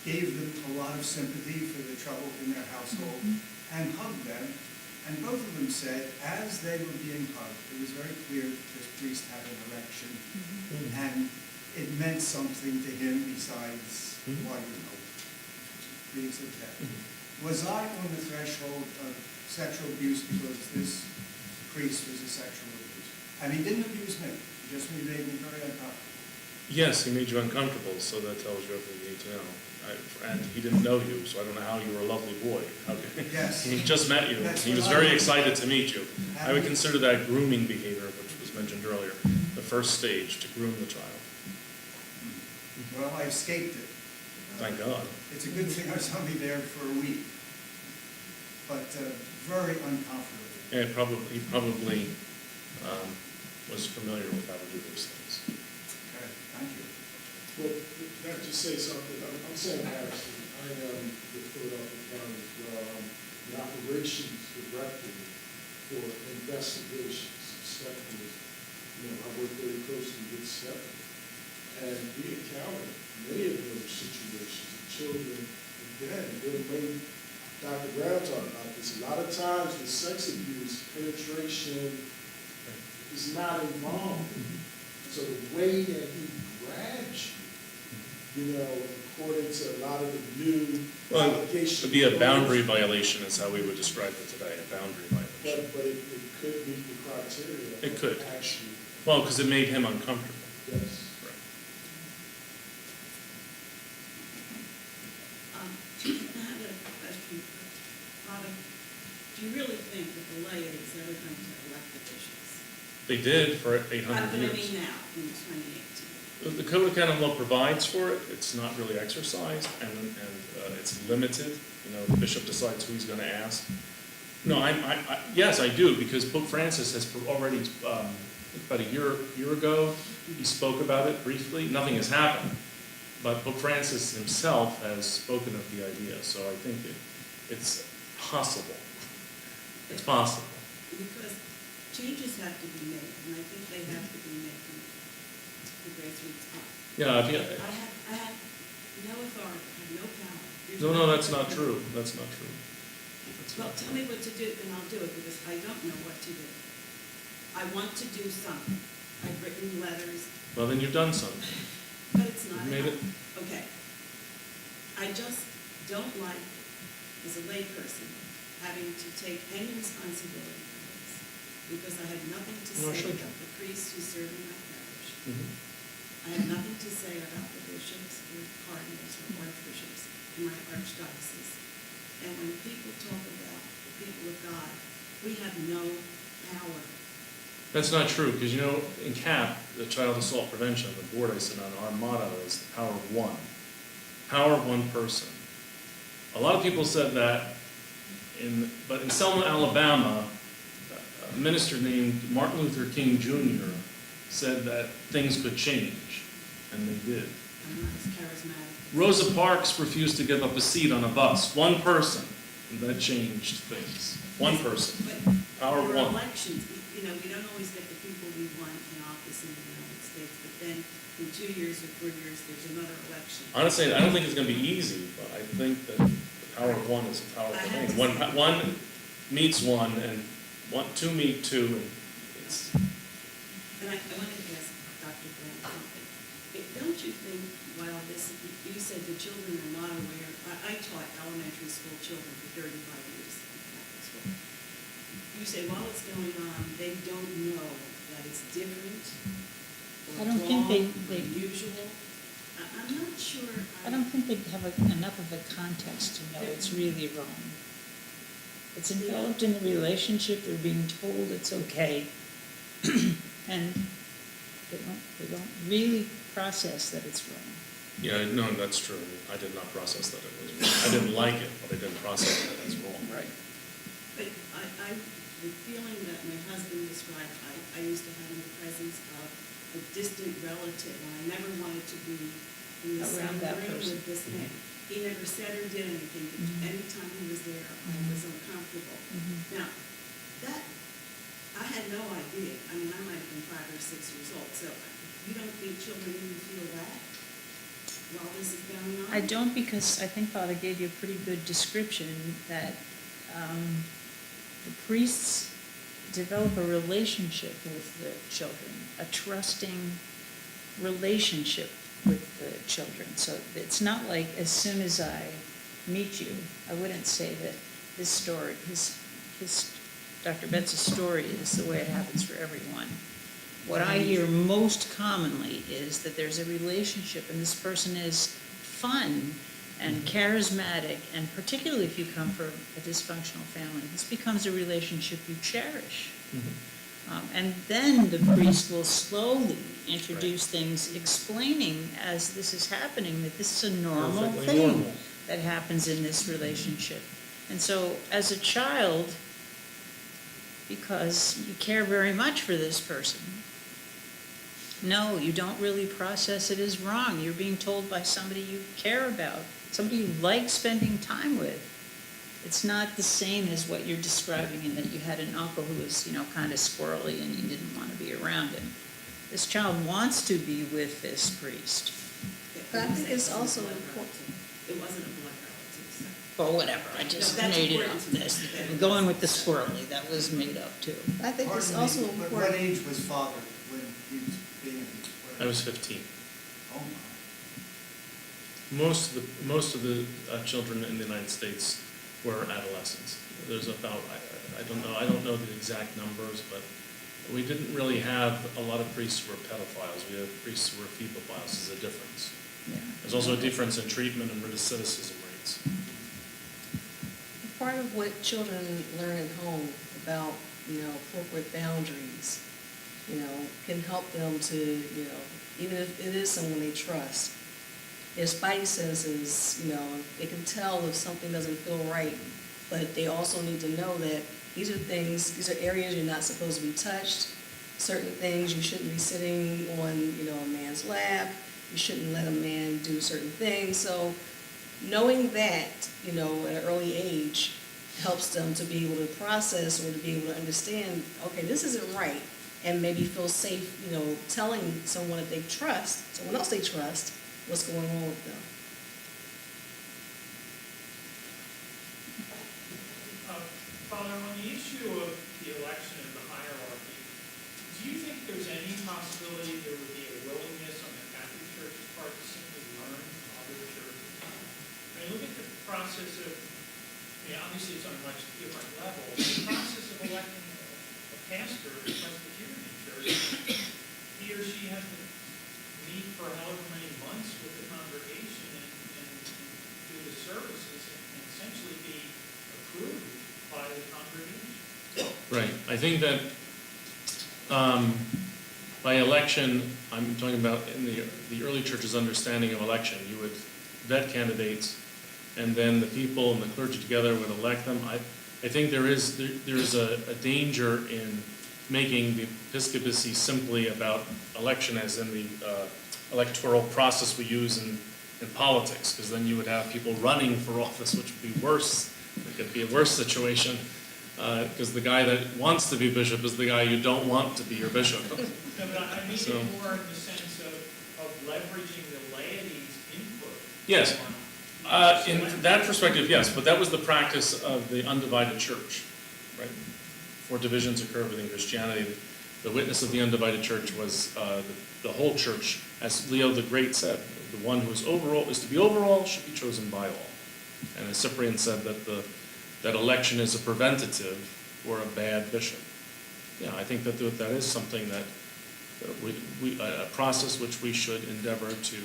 gave them a lot of sympathy for the trouble in their household and hugged them. And both of them said, as they were being hugged, it was very clear that this priest had an erection, and it meant something to him besides, well, you know, being so dead. Was I on the threshold of sexual abuse because this priest was a sexual abuser? And he didn't abuse me, he just made me very uncomfortable. Yes, he made you uncomfortable, so that tells you everything you need to know. And he didn't know you, so I don't know how you were a lovely boy. Yes. He just met you. He was very excited to meet you. I would consider that grooming behavior, which was mentioned earlier, the first stage to groom the child. Well, I escaped it. Thank God. It's a good thing I was only there for a week, but very uncomfortable. Yeah, he probably was familiar with how to do those things. Okay, thank you. Well, can I just say something? I'm Sam Harrison. I am with Philadelphia County as well. I'm the operations director for investigations. Stephanie, I work very closely with Stephanie. And we encounter many of those situations of children. Again, the way Dr. Brown talked about this, a lot of times the sex abuse, penetration is not involved. So the way that he grabs you, according to a lot of the new allegations. It would be a boundary violation is how we would describe it today, a boundary violation. But it could meet the criteria. It could. Actually, Well, because it made him uncomfortable. yes. I have a question. Father, do you really think that the laity is ever going to elect the bishops? They did for But 800 I years. mean now, in 2018. The Code of Canon Law provides for it. It's not really exercised, and it's limited. The bishop decides who he's going to ask. No, yes, I do, because Pope Francis has already, about a year ago, he spoke about it briefly. Nothing has happened, but Pope Francis himself has spoken of the idea, so I think it's possible. It's possible. Because changes have to be made, and I think they have to be made from the grassroots up. Yeah, I have no authority, I have no power. There's no, that's not authority. true. That's not true. Well, tell me what to do, and I'll do it, because I don't know what to do. I want to do something. I've written letters, Well, then you've done something. but it's not You've made it. enough. Okay. I just don't like, as a layperson, having to take any responsibility for this, because I have nothing to No, say sure. about the priests who serve in my parish. Mhm. I have nothing to say about the bishops or cardinals or archbishops in my archdiocese. And when people talk about the people of God, we have no power. That's not true, because in CAP, the Child Assault Prevention, the board I sit on, our motto is the power of one. Power of one person. A lot of people said that, but in Selma, Alabama, a minister named Martin Luther King Jr. said that things could change, and they did. I'm not as charismatic. Rosa Parks refused to give up a seat on a bus. One person, and that changed things. One person. But Power of there are one. elections, we don't always get the people we want in office in the United States, but then in 2 years or 4 years, there's another election. Honestly, I don't think it's going to be easy, but I think that the power of one is a powerful thing. One meets one, and two meet two, and it's. And I wanted to ask Dr. Brown something. Don't you think, while this, you said the children are not aware, I taught elementary school children for 35 years in Catholic school. You say while it's going on, they don't know that it's different or I don't think wrong they- or unusual. I'm not sure. I don't think they have enough of a context to know it's really wrong. It's enveloped in the relationship, they're being told it's okay, and they don't really process that it's wrong. Yeah, no, that's true. I did not process that it was wrong. I didn't like it, but I didn't process that it's wrong. Right. But the feeling that my husband described, I used to have in the presence of a distant relative, and I never wanted to be in the same Around that room person. with this man. He never said or did anything, but Mhm. anytime he was there, I was uncomfortable. Mhm. Now, that, I had no idea. I mean, I might have been 5 or 6 years old, so you don't think children even feel that while this is going on? I don't, because I think Father gave you a pretty good description that the priests develop a relationship with the children, a trusting relationship with the children. So it's not like as soon as I meet you, I wouldn't say that his story, Dr. Betts' story is the way it happens for everyone. What I hear most commonly is that there's a relationship and this person is fun and charismatic, and particularly if you come from a dysfunctional family, this becomes a relationship you cherish. And then the priest will slowly introduce things, explaining as this is happening, that this is a normal Perfectly thing normal. that happens in this relationship. And so, as a child, because you care very much for this person, no, you don't really process it as wrong. You're being told by somebody you care about, somebody you like spending time with. It's not the same as what you're describing in that you had an uncle who was, kind of squirrely and you didn't want to be around him. This child wants to be with this priest. But I think it's also It wasn't a blood important. relative. It wasn't a blood relative, so. Or whatever, I just No, that's made it up. important to me. This, going with the squirrely, that was made up too. I think it's Pardon me, also but important. what age was father when he was being? I was 15. Oh, my. Most of the children in the United States were adolescents. There's about, I don't know the exact numbers, but we didn't really have a lot of priests who were pedophiles. We had priests who were phebophiles. There's a difference. Yeah. There's also a difference in treatment and recidivism rates. Part of what children learn at home about, corporate boundaries, can help them to, even if it is someone they trust, their spidey senses, they can tell if something doesn't feel right, but they also need to know that these are areas you're not supposed to be touched. Certain things, you shouldn't be sitting on, a man's lap. You shouldn't let a man do certain things. So knowing that, at an early age helps them to be able to process or to be able to understand, okay, this isn't right, and maybe feel safe, telling someone that they trust, someone else they trust, what's going on with them. Father, on the issue of the election and the hierarchy, do you think there's any possibility there would be a willingness on the Catholic Church's part to simply learn from other churches? Look at the process of, obviously it's on a much different level, the process of electing a pastor in a Presbyterian church. He or she has to meet for however many months with the congregation and do the services and essentially be approved by the congregation. Right. I think that by election, I'm talking about in the early church's understanding of election, you would vet candidates, and then the people and the clergy together would elect them. I think there is a danger in making the episcopacy simply about election, as in the electoral process we use in politics, because then you would have people running for office, which would be worse. It could be a worse situation, because the guy that wants to be bishop is the guy you don't want to be your bishop. No, but I mean So- it more in the sense of leveraging the laity's input. Yes. In that perspective, yes, but that was the practice of the undivided church, right? Before divisions occurred within Christianity, the witness of the undivided church was the whole church, as Leo the Great said, the one who is to be over all should be chosen by all. And as Cyprian said, that election is a preventative for a bad bishop. Yeah, I think that is something that a process which we should endeavor to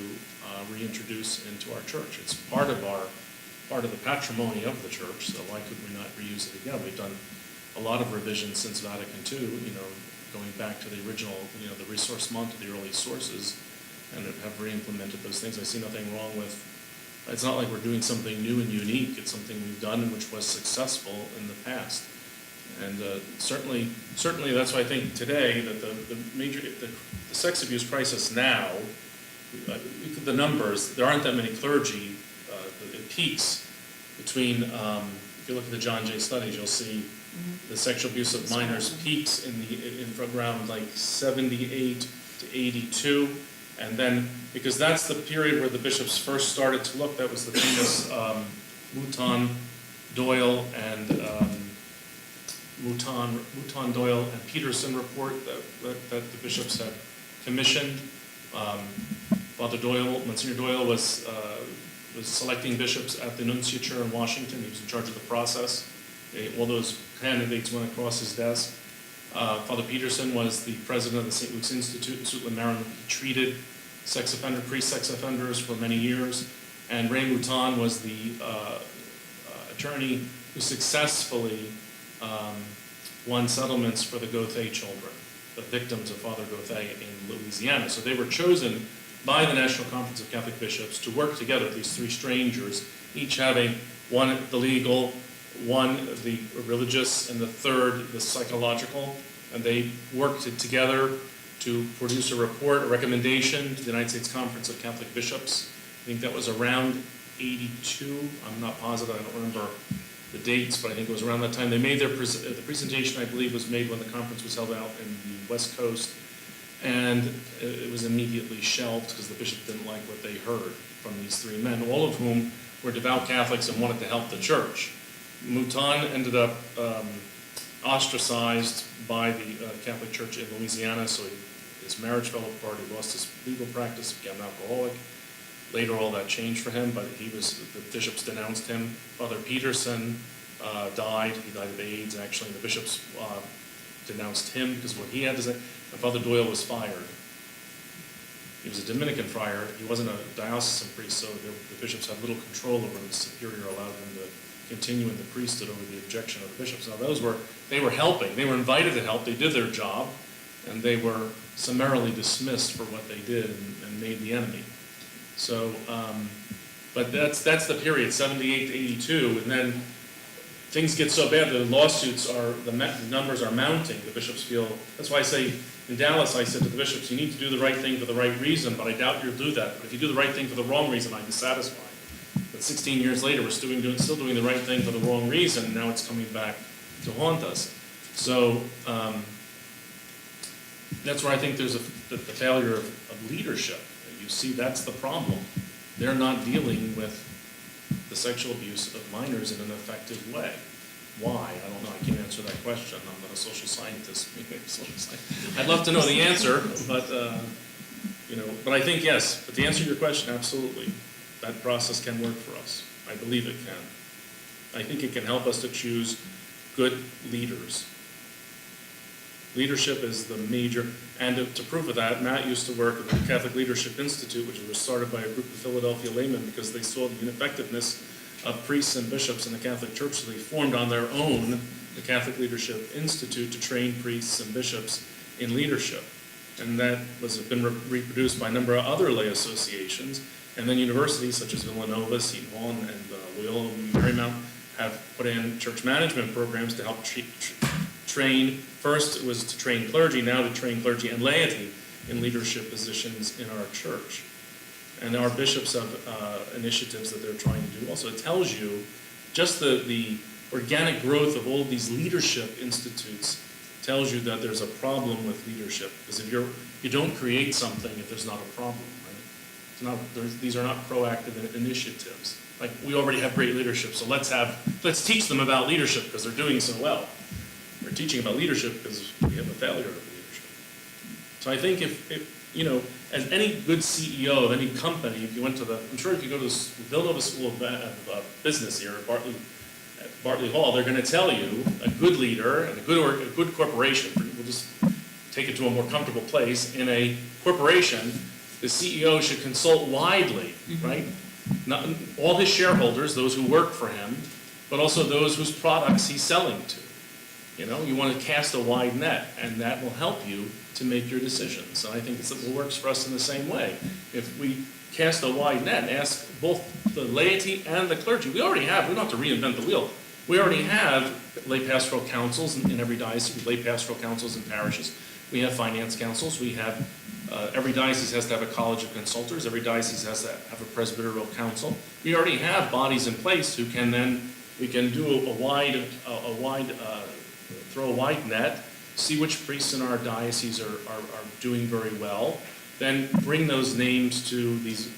reintroduce into our church. It's part of the patrimony of the church, so why could we not reuse it again? We've done a lot of revisions since Vatican II, going back to the original, the ressourcement of the early sources, and have re-implemented those things. I see nothing wrong with. It's not like we're doing something new and unique. It's something we've done which was successful in the past. And certainly that's why I think today that the sex abuse crisis now, the numbers, there aren't that many clergy. It peaks between, if you look at the John Jay studies, you'll see the sexual abuse of minors peaks in around like 78 to 82. And then, because that's the period where the bishops first started to look, that was the famous Mouton, Doyle, and Mouton, Doyle, and Peterson report that the bishops had commissioned. Father Doyle, Monsignor Doyle was selecting bishops at the nunciature in Washington. He was in charge of the process. All those candidates went across his desk. Father Peterson was the president of the St. Luke's Institute in Suitland, Maryland. He treated pre-sex offenders for many years. And Ray Mouton was the attorney who successfully won settlements for the Gauthier children, the victims of Father Gauthier in Louisiana. So they were chosen by the National Conference of Catholic Bishops to work together, these three strangers, each having one the legal, one the religious, and the third the psychological. And they worked together to produce a report, a recommendation to the United States Conference of Catholic Bishops. I think that was around 82. I'm not positive, I don't remember the dates, but I think it was around that time. They made their the presentation, I believe, was made when the conference was held out in the West Coast, and it was immediately shelved because the bishop didn't like what they heard from these three men, all of whom were devout Catholics and wanted to help the church. Mouton ended up ostracized by the Catholic Church in Louisiana, so his marriage fell apart, he lost his legal practice, became an alcoholic. Later, all that changed for him, but the bishops denounced him. Father Peterson died. He died of AIDS, actually. The bishops denounced him because of what he had to say. And Father Doyle was fired. He was a Dominican friar. He wasn't a diocesan priest, so the bishops had little control over him. The superior allowed him to continue in the priesthood over the objection of the bishops. Now, they were helping. They were invited to help. They did their job, and they were summarily dismissed for what they did and made the enemy. So, but that's the period, 78 to 82, and then things get so bad, the numbers are mounting, the bishops feel, that's why I say, in Dallas, I said to the bishops, you need to do the right thing for the right reason, but I doubt you'll do that. But if you do the right thing for the wrong reason, I'm dissatisfied. But 16 years later, we're still doing the right thing for the wrong reason, and now it's coming back to haunt us. So, that's where I think there's the failure of leadership. You see, that's the problem. They're not dealing with the sexual abuse of minors in an effective way. Why? I don't know. I can't answer that question. I'm not a social scientist. I'd love to know the answer, but but I think yes. But to answer your question, absolutely, that process can work for us. I believe it can. I think it can help us to choose good leaders. Leadership is the major, and to prove of that, Matt used to work at the Catholic Leadership Institute, which was started by a group of Philadelphia laymen because they saw the ineffectiveness of priests and bishops in the Catholic Church, so they formed on their own the Catholic Leadership Institute to train priests and bishops in leadership. And that has been reproduced by a number of other lay associations, and then universities such as Villanova, Seton Hall, and Loyola Marymount have put in church management programs to help train. First, it was to train clergy, now to train clergy and laity in leadership positions in our church. And our bishops have initiatives that they're trying to do also. It tells you just the organic growth of all of these leadership institutes tells you that there's a problem with leadership. Because if you don't create something if there's not a problem, right? These are not proactive initiatives. Like, we already have great leadership, so let's teach them about leadership because they're doing so well. We're teaching about leadership because we have a failure of leadership. So I think if as any good CEO of any company, if you went to I'm sure if you go to the Villanova School of Business here at Bartley Hall, they're going to tell you a good leader and a good corporation, we'll just take it to a more comfortable place, in a corporation, the CEO should consult widely, right? Not all his shareholders, those who work for him, but also those whose products he's selling to. You want to cast a wide net, and that will help you to make your decisions. And I think it works for us in the same way. If we cast a wide net and ask both the laity and the clergy, we don't have to reinvent the wheel. We already have lay pastoral councils in every diocese, lay pastoral councils in parishes. We have finance councils. We have, every diocese has to have a college of consultors. Every diocese has to have a presbyteral council. We already have bodies in place who can then, we can do throw a wide net, see which priests in our diocese are doing very well, then bring those names to these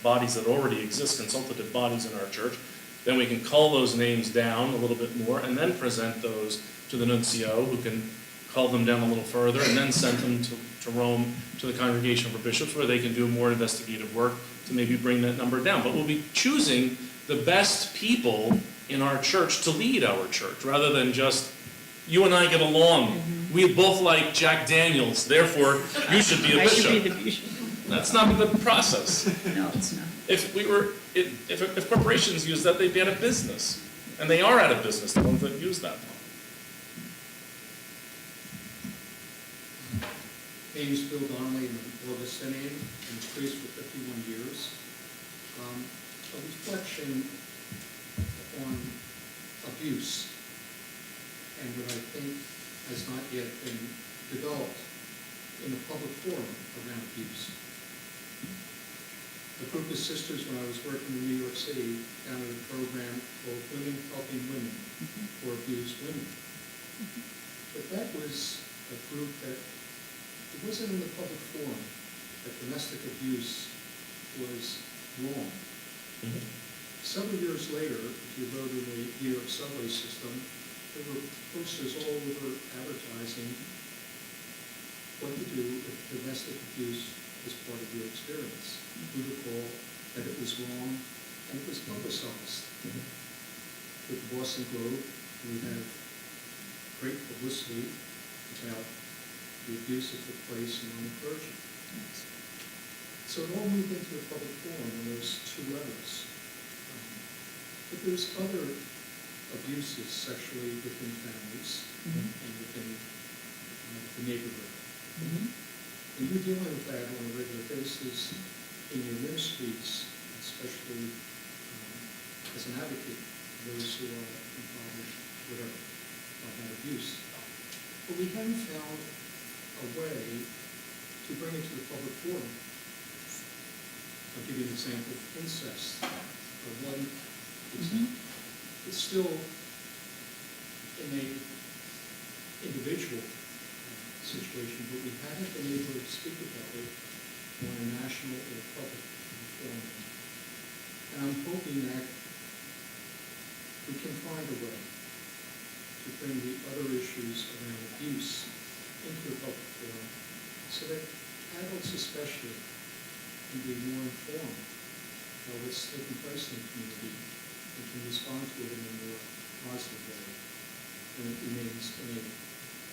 bodies that already exist, consultative bodies in our church. Then we can cull those names down a little bit more and then present those to the nuncio, who can cull them down a little further, and then send them to Rome to the Congregation for Bishops, where they can do more investigative work to maybe bring that number down. But we'll be choosing the best people in our church to lead our church, rather than just, you and I get along. Mm-hmm. We both like Jack Daniels, therefore you should be a bishop. I should be the bishop. That's not the process. No, it's not. If corporations use that, they'd be out of business. And they are out of business, the ones that use that. Painesville, Donnelly, and Augustinian, and the priest for 51 years. A reflection on abuse and what I think has not yet been developed in the public forum around abuse. A group of sisters, when I was working in New York City, founded a program called Women Helping Women for Abused Women. But that was a group that, it wasn't in the public forum that domestic abuse was wrong. Several years later, if you rode in the New York subway system, there were posters all over advertising what to do if domestic abuse was part of your experience. Who to call, that it was wrong, and it was publicized. With the Boston Globe, we have great publicity about the abuse that took place among the clergy. So it all moved into the public forum on those two levels. But there's other abuses sexually within families and within the neighborhood. And you're dealing with that on a regular basis in your ministries, especially as an advocate for those who are impoverished, whatever, by that abuse. But we haven't found a way to bring it to the public forum. I'll give you an example of incest. One example. It's still in a individual situation, but we haven't been able to speak about it on a national or public forum. And I'm hoping that we can find a way to bring the other issues around abuse into the public forum so that adults especially can be more informed about what's taking place in the community and can respond to it in a more positive way than it remains in a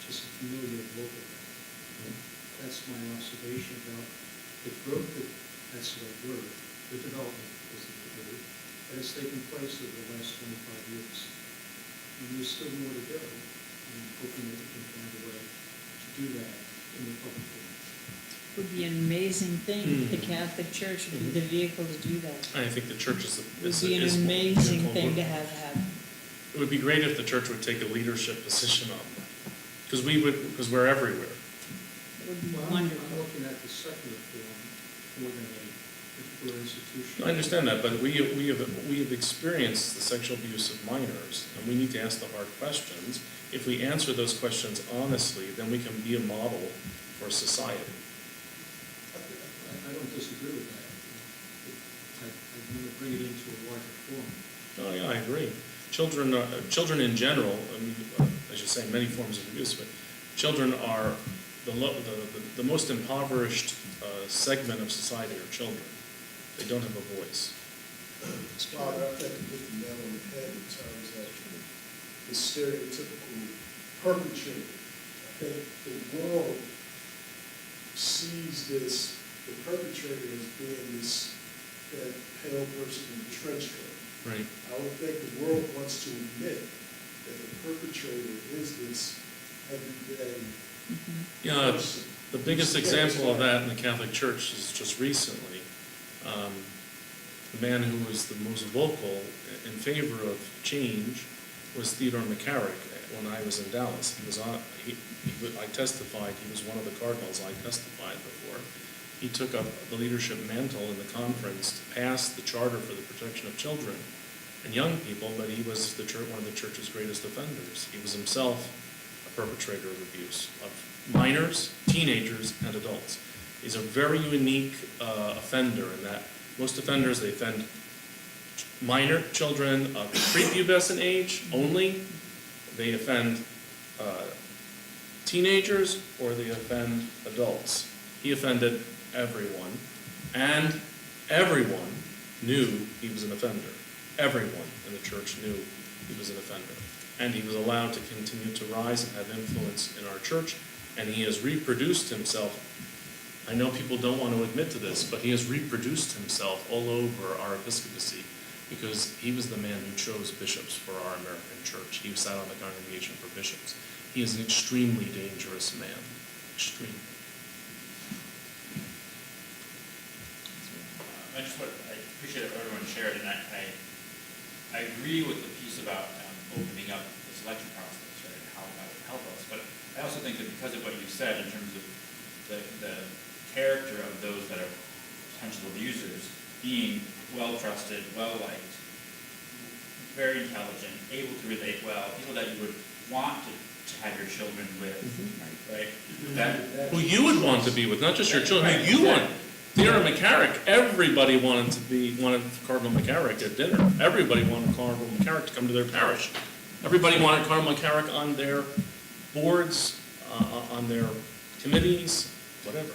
just a familiar local way. That's my observation about the growth, that's the right word, the development is the right word, that has taken place over the last 25 years. And there's still more to go, and I'm hoping that we can find a way to do that in the public forum. It would be an amazing thing if the Catholic Church would be the vehicle to do that. I think the church is. It would be an amazing thing to have happen. It would be great if the church would take a leadership position on that, because we're everywhere. It would be Well, wonderful. I'm looking at the secular forum more than a particular institution. I understand that, but we have experienced the sexual abuse of minors, and we need to ask the hard questions. If we answer those questions honestly, then we can be a model for society. I don't disagree with that. I want to bring it into a larger forum. Oh, yeah, I agree. Children in general, I mean, I should say many forms of abuse, but children are the most impoverished segment of society are children. They don't have a voice. Father, I think you hit the nail on the head in terms of the stereotypical perpetrator. I think the world sees the perpetrator as being that pale person in the trench coat. Right. I don't think the world wants to admit that the perpetrator is this everyday Yeah, person. the biggest example of that in the Catholic Church is just recently. The man who was the most vocal in favor of change was Theodore McCarrick when I was in Dallas. I testified, he was one of the cardinals I testified before. He took up the leadership mantle in the conference to pass the Charter for the Protection of Children and Young People, but he was one of the church's greatest offenders. He was himself a perpetrator of abuse of minors, teenagers, and adults. He's a very unique offender in that most offenders, they offend minor children of prepubescent age only. They offend teenagers or they offend adults. He offended everyone, and everyone knew he was an offender. Everyone in the church knew he was an offender. And he was allowed to continue to rise and have influence in our church, and he has reproduced himself. I know people don't want to admit to this, but he has reproduced himself all over our episcopacy because he was the man who chose bishops for our American church. He sat on the congregation for bishops. He is an extremely dangerous man, extremely. appreciate what everyone shared, and I agree with the piece about opening up the selection process, right, and how that would help us. But I also think that because of what you said in terms of the character of those that are potential abusers being well-trusted, well-liked, very intelligent, able to relate well, people that you would want to have your children with, right? That, Who you would want to be with, not just your children, Right, who you want. exactly. Theodore McCarrick, everybody wanted Cardinal McCarrick at dinner. Everybody wanted Cardinal McCarrick to come to their parish. Everybody wanted Cardinal McCarrick on their boards, on their committees, whatever.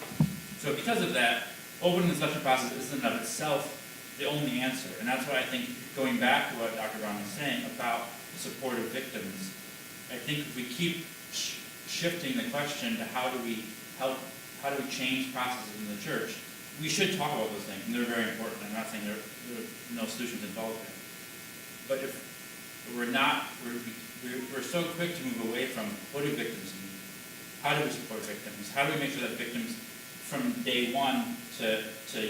So because of that, opening the selection process isn't of itself the only answer. And that's why I think, going back to what Dr. Brown was saying about the support of victims, I think if we keep shifting the question to how do we change processes in the church, we should talk about those things, and they're very important. I'm not saying there are no solutions involved there. But if we're not, we're so quick to move away from what do victims need? How do we support victims? How do we make sure that victims from day one to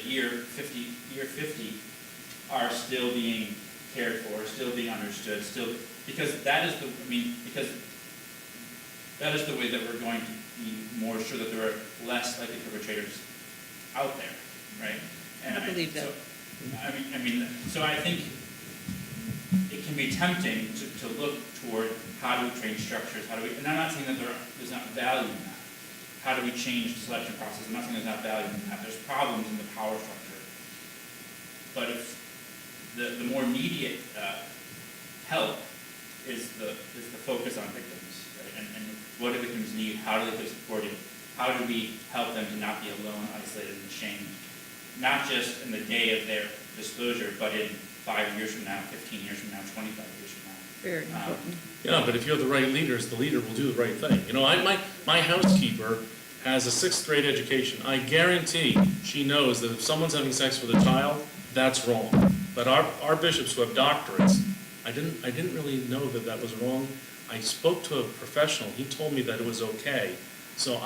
year 50 are still being cared for, still being understood, because that is the way that we're going to be more sure that there are less likely perpetrators out there, right? And I believe that. So I think it can be tempting to look toward how do we change structures, and I'm not saying that there's not value in that. How do we change the selection process? I'm not saying there's not value in that. There's problems in the power structure. But if the more immediate help is the focus on victims, right? And what do victims need? How do they feel supported? How do we help them to not be alone, isolated, and ashamed? Not just in the day of their disclosure, but in 5 years from now, 15 years from now, 25 years from now. Very important. Yeah, but if you have the right leaders, the leader will do the right thing. You know, my housekeeper has a 6th grade education. I guarantee she knows that if someone's having sex with a child, that's wrong. But our bishops who have doctorates, I didn't really know that was wrong. I spoke to a professional. He told me that it was okay. So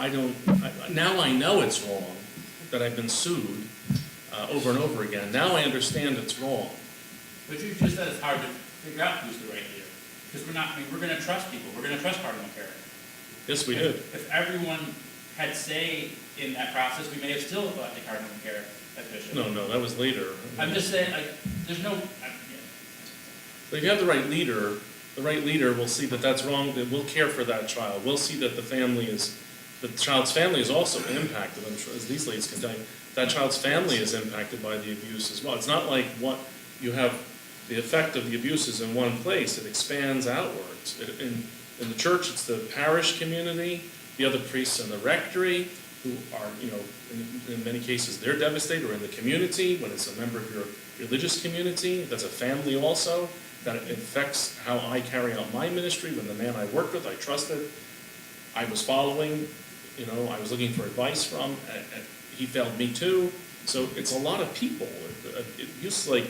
now I know it's wrong, that I've been sued over and over again. Now I understand it's wrong. But you just said it's hard to figure out who's the right leader. Because we're going to trust people. We're going to trust Cardinal McCarrick. Yes, we did. If everyone had say in that process, we may have still elected Cardinal McCarrick as bishop. No, that was later. I'm just saying, there's no... But if you have the right leader will see that that's wrong, that will care for that child. We'll see that the child's family is also impacted. I'm sure, as these ladies can tell you, that child's family is impacted by the abuse as well. It's not like what you have the effect of the abuses in one place. It expands outwards. In the church, it's the parish community, the other priests in the rectory, who are, in many cases, they're devastated, or in the community, when it's a member of your religious community, that's a family also, that it affects how I carry out my ministry. When the man I worked with, I trusted, I was following, I was looking for advice from, and he failed me too. So it's a lot of people. It's like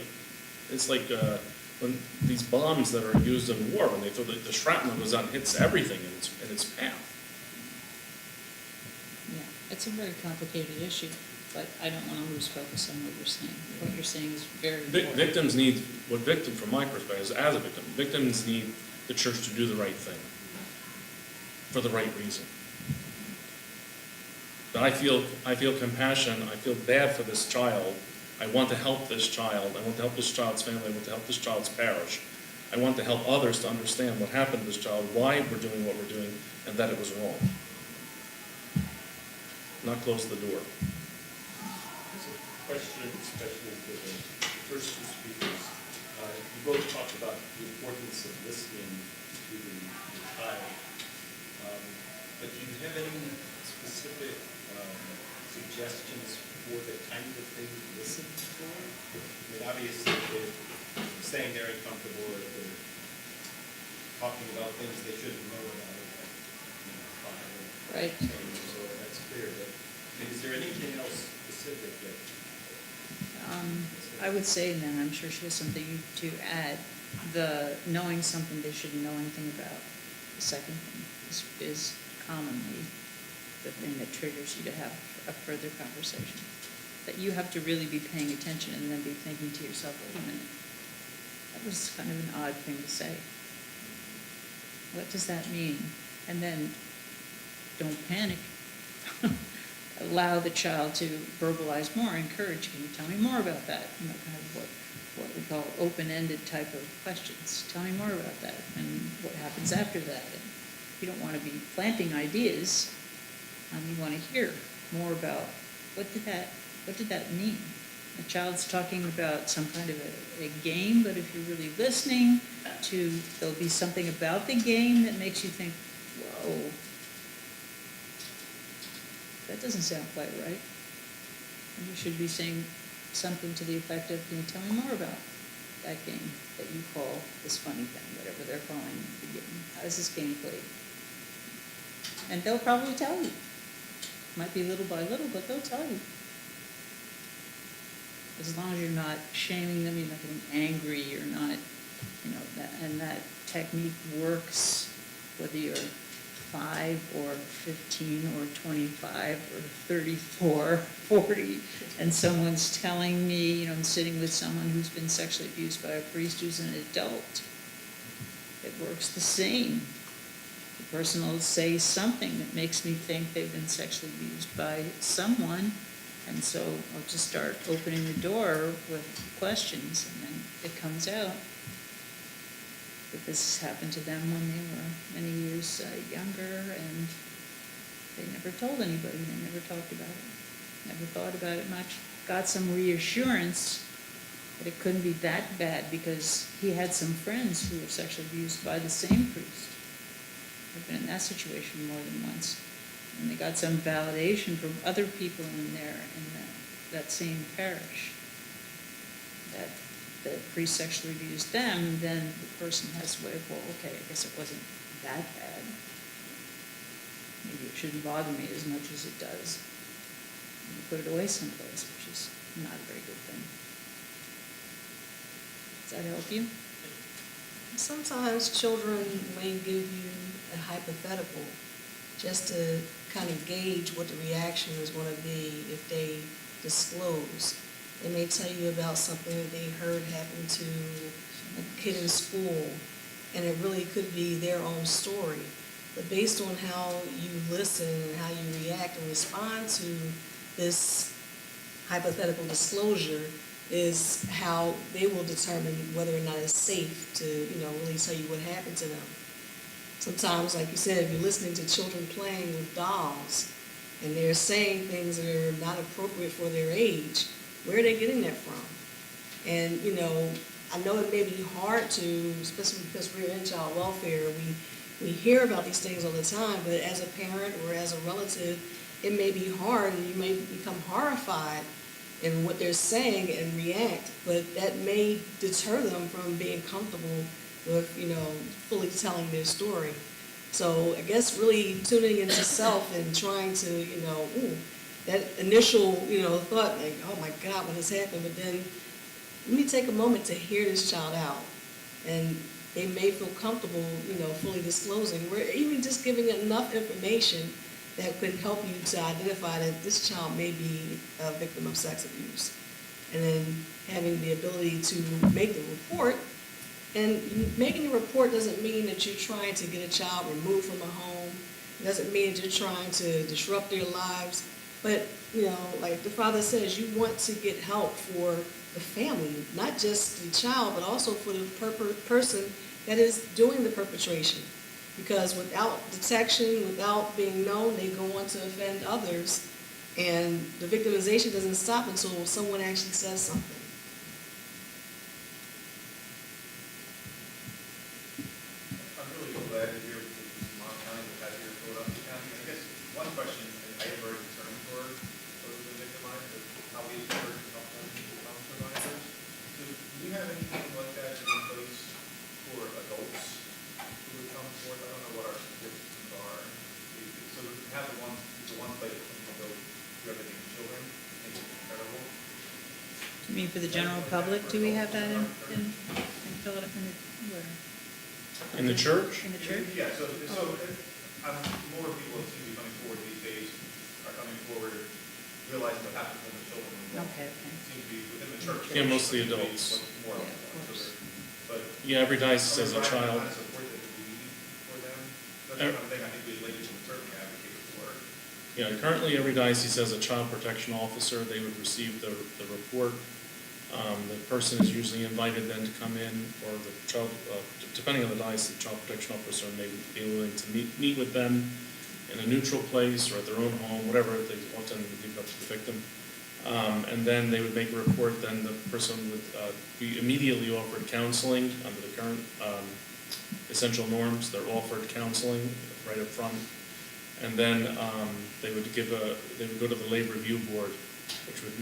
when these bombs that are used in war, when they throw the shrapnel goes out and hits everything in its path. Yeah, it's a very complicated issue, but I don't want to lose focus on what you're saying. What you're saying is very important. Victims need, from my perspective, as a victim, victims need the church to do the right thing for the right reason. But I feel compassion, I feel bad for this child. I want to help this child. I want to help this child's family. I want to help this child's parish. I want to help others to understand what happened to this child, why we're doing what we're doing, and that it was wrong. Not close the door. Question, especially to the first two speakers. You both talked about the importance of listening to the child. But do you have any specific suggestions for the kind of thing to listen for? I mean, obviously, they're saying they're uncomfortable, or they're talking about things they shouldn't know about, Right. so that's clear. But is there anything else specific that? I would say then, I'm sure she has something to add, the knowing something they shouldn't know anything about. The second thing is commonly the thing that triggers you to have a further conversation. that you have to really be paying attention and then be thinking to yourself, wait a minute, that was kind of an odd thing to say. What does that mean? And then don't panic. Allow the child to verbalize more, encourage, can you tell me more about that? You know, kind of what we call open-ended type of questions. Tell me more about that and what happens after that. And you don't want to be planting ideas. You want to hear more about what did that mean? The child's talking about some kind of a game, but if you're really listening there'll be something about the game that makes you think, whoa, that doesn't sound quite right. And you should be saying something to the effect of, can you tell me more about that game that you call this funny thing, whatever they're calling the game. How is this game played? And they'll probably tell you. Might be little by little, but they'll tell you. As long as you're not shaming them, you're not getting angry, you're not, and that technique works whether you're 5 or 15 or 25 or 34, 40, and someone's telling me, I'm sitting with someone who's been sexually abused by a priest who's an adult. It works the same. The person will say something that makes me think they've been sexually abused by someone, and so I'll just start opening the door with questions, and then it comes out that this happened to them when they were many years younger, and they never told anybody, they never talked about it, never thought about it much. Got some reassurance that it couldn't be that bad because he had some friends who were sexually abused by the same priest. I've been in that situation more than once. And they got some validation from other people in there in that same parish that the priest sexually abused them, then the person has a way of, well, okay, I guess it wasn't that bad. Maybe it shouldn't bother me as much as it does. And you put it away someplace, which is not a very good thing. Does that help you? Sometimes children may give you a hypothetical just to kind of gauge what the reaction is going to be if they disclose. They may tell you about something that they heard happen to a kid in school, and it really could be their own story. But based on how you listen and how you react and respond to this hypothetical disclosure is how they will determine whether or not it's safe to, really tell you what happened to them. Sometimes, like you said, if you're listening to children playing with dolls and they're saying things that are not appropriate for their age, where are they getting that from? And, I know it may be hard to, especially because we're in child welfare, we hear about these things all the time, but as a parent or as a relative, it may be hard and you may become horrified in what they're saying and react, but that may deter them from being comfortable with, fully telling their story. So I guess really tuning into self and trying to, that initial, thought like, oh my God, what has happened? But then let me take a moment to hear this child out. And they may feel comfortable, fully disclosing. We're even just giving enough information that could help you to identify that this child may be a victim of sex abuse. And then having the ability to make the report. And making the report doesn't mean that you're trying to get a child removed from a home. It doesn't mean that you're trying to disrupt their lives. But, like the father says, you want to get help for the family, not just the child, but also for the person that is doing the perpetration. Because without detection, without being known, they go on to offend others. And the victimization doesn't stop until someone actually says something. I'm really glad to hear this Mont County, the past year, Philadelphia County. I guess one question, I have a very concern for those who are victimized, but how we encourage and help them become survivors. So do you have anything like that in place for adults who would come forward? I don't know what our support systems are. So to have the one place where we can go through everything with children, I think it's incredible. You mean for the general public? Do we have that in Philadelphia? Where? In the church? In the church? Yeah, so more people seem to be coming forward these days, are coming forward realizing what happens when the children are involved. Okay, okay. It seems to be within the church. Yeah, mostly seems to be adults. what's more Yeah, of so course. but Yeah, every diocese has a are we providing child. the kind of support that we need for them? That's the kind of thing I think we ladies would certainly advocate for. Yeah, currently every diocese has a child protection officer. They would receive the report. The person is usually invited then to come in, or the child, depending on the diocese, the child protection officer may be willing to meet with them in a neutral place or at their own home, whatever. They often leave it up to the victim. And then they would make a report. Then the person would be immediately offered counseling under the current essential norms. They're offered counseling right up front. And then they would go to the lay review board, which would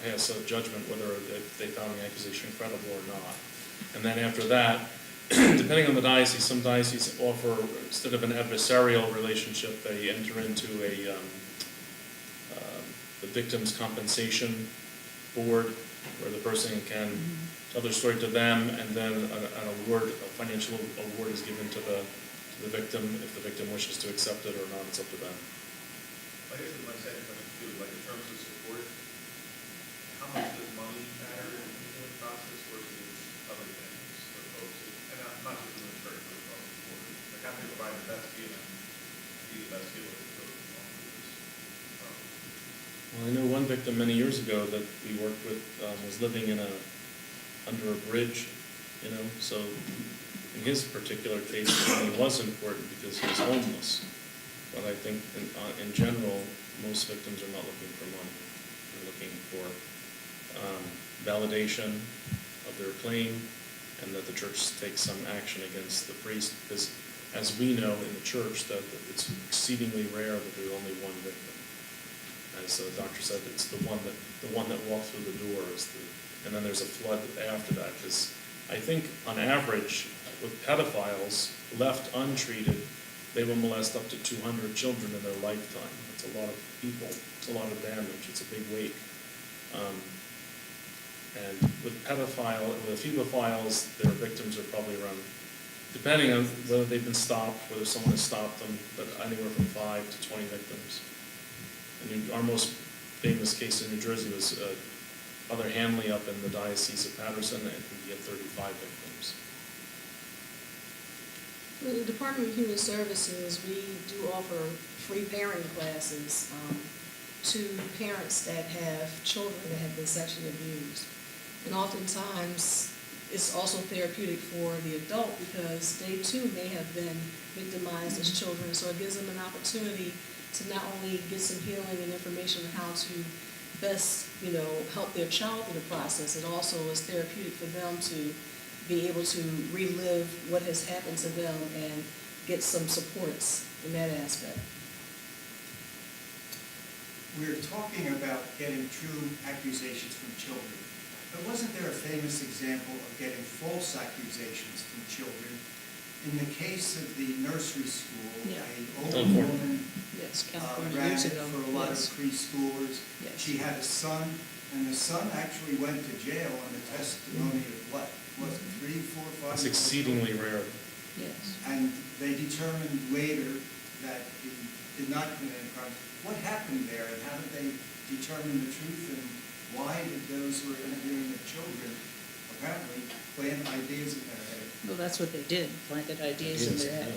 pass a judgment whether they found the accusation credible or not. And then after that, depending on the diocese, some dioceses offer, instead of an adversarial relationship, they enter into the victim's compensation board, where the person can tell their story to them, and then an award, a financial award is given to the victim. If the victim wishes to accept it or not, it's up to them. I guess my second question too, like in terms of support, how much does money matter in the healing process versus other things for folks? And not just in the church, but across the board. Like how can we provide the best healing, be the best healer for those involved with this? Well, I know one victim many years ago that we worked with was living under a bridge, so in his particular case, money was important because he was homeless. But I think in general, most victims are not looking for money. They're looking for validation of their claim, and that the church takes some action against the priest, because as we know in the church, that it's exceedingly rare that there's only one victim. As the doctor said, it's the one that walked through the door and then there's a flood after that. Because I think on average, with pedophiles left untreated, they will molest up to 200 children in their lifetime. That's a lot of people. It's a lot of damage. It's a big wake. And with ephebophiles, their victims are probably around, depending on whether they've been stopped, whether someone has stopped them, but anywhere from 5 to 20 victims. And our most famous case in New Jersey was Father Hanley up in the Diocese of Patterson, and he had 35 victims. In the Department of Human Services, we do offer free parenting classes to parents that have children that have been sexually abused. And oftentimes, it's also therapeutic for the adult because they too may have been victimized as children. So it gives them an opportunity to not only get some healing and information on how to best, help their child through the process, it also is therapeutic for them to be able to relive what has happened to them and get some supports in that aspect. We're talking about getting true accusations from children. But wasn't there a famous example of getting false accusations from children? In the case of the nursery school, Yeah. an older California. woman Yes, California ran years it ago. for a lot of Yes. preschoolers. Yes. She had a son, and the son actually went to jail on the testimony of what? Was it 3, 4, 5? It's exceedingly rare. Yes. And they determined later that he did not commit any crimes. What happened there, and how did they determine the truth, and why did those who were interviewing the children apparently plant ideas in their head? Well, that's what they did, planted ideas in their head.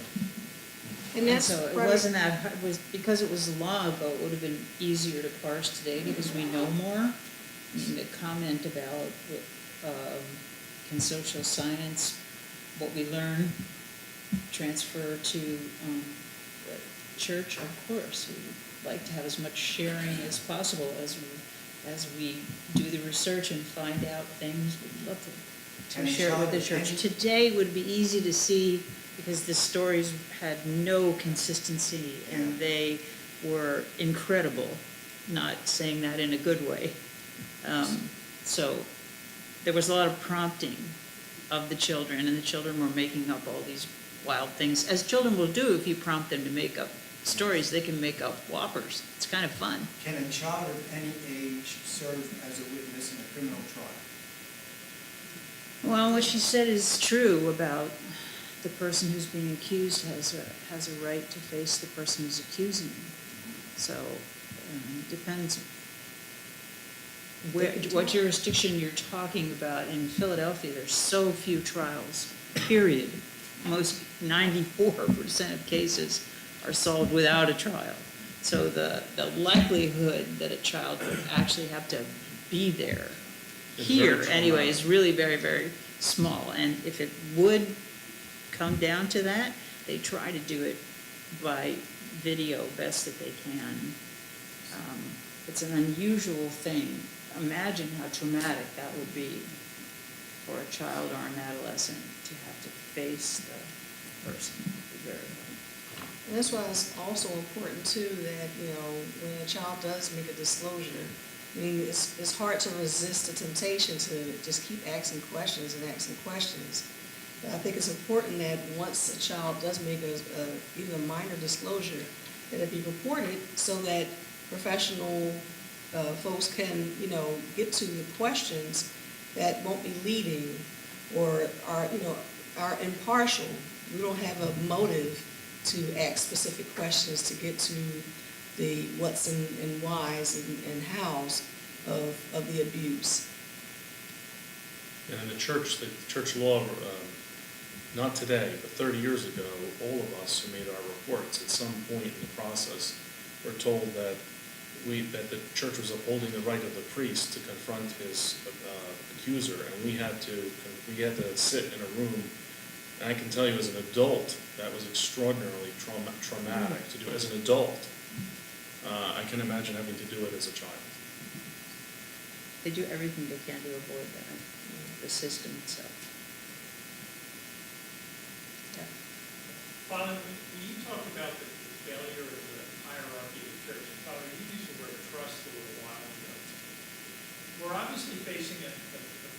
And that's so it part of- wasn't that, it was, because it was long ago, it would have been easier to parse today because we know more. I mean, the comment about, can social science, what we learn, transfer to the church? Of course, we'd like to have as much sharing as possible as we do the research and find out things. We'd love to And share it with the church. Today would be easy to see because the stories had no consistency and they were incredible, not saying that in a good way. So there was a lot of prompting of the children, and the children were making up all these wild things, as children will do if you prompt them to make up stories. They can make up whoppers. It's kind of fun. Can a child of any age serve as a witness in a criminal trial? Well, what she said is true about the person who's being accused has a right to face the person who's accusing him. So it depends what jurisdiction you're talking about. In Philadelphia, there's so few trials, period. Most 94% of cases are solved without a trial. So the likelihood that a child would actually have to be there It's here very anyway is really very, very small. And if it would come down to that, they try to do it by video best that they can. It's an unusual thing. Imagine how traumatic that would be for a child or an adolescent to have to face the person. It would be very hard. And that's why it's also important too that, when a child does make a disclosure, I mean, it's hard to resist the temptation to just keep asking questions and asking questions. But I think it's important that once a child does make even a minor disclosure, that it be reported so that professional folks can, get to the questions that won't be leading or are impartial. We don't have a motive to ask specific questions to get to the what's and whys and hows of the abuse. And in the church law, not today, but 30 years ago, all of us who made our reports at some point in the process were told that the church was upholding the right of the priest to confront his accuser, and we had to sit in a room. And I can tell you, as an adult, that was extraordinarily traumatic to do. As an adult, I can imagine having to do it as a child. They do everything they can to avoid that, the system itself. Father, when you talked about the failure of the hierarchy of the church, and Father, you used the word trust a little while ago. We're obviously facing a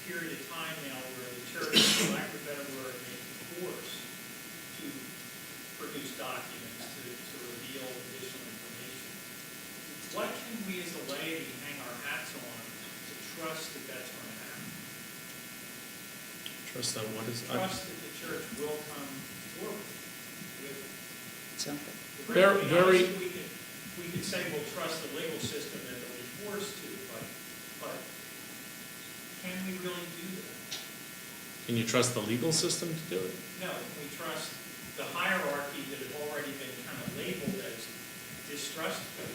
period of time now where the church, for lack of a better word, may be forced to produce documents, to reveal additional information. What can we as a laity hang our hats on to trust that that's going to happen? Trust that what is... Trust that the church will come forward with Something. Very. We could say we'll trust the legal system that they'll be forced to, but can we really do that? Can you trust the legal system to do it? No, we trust the hierarchy that has already been kind of labeled as distrustful.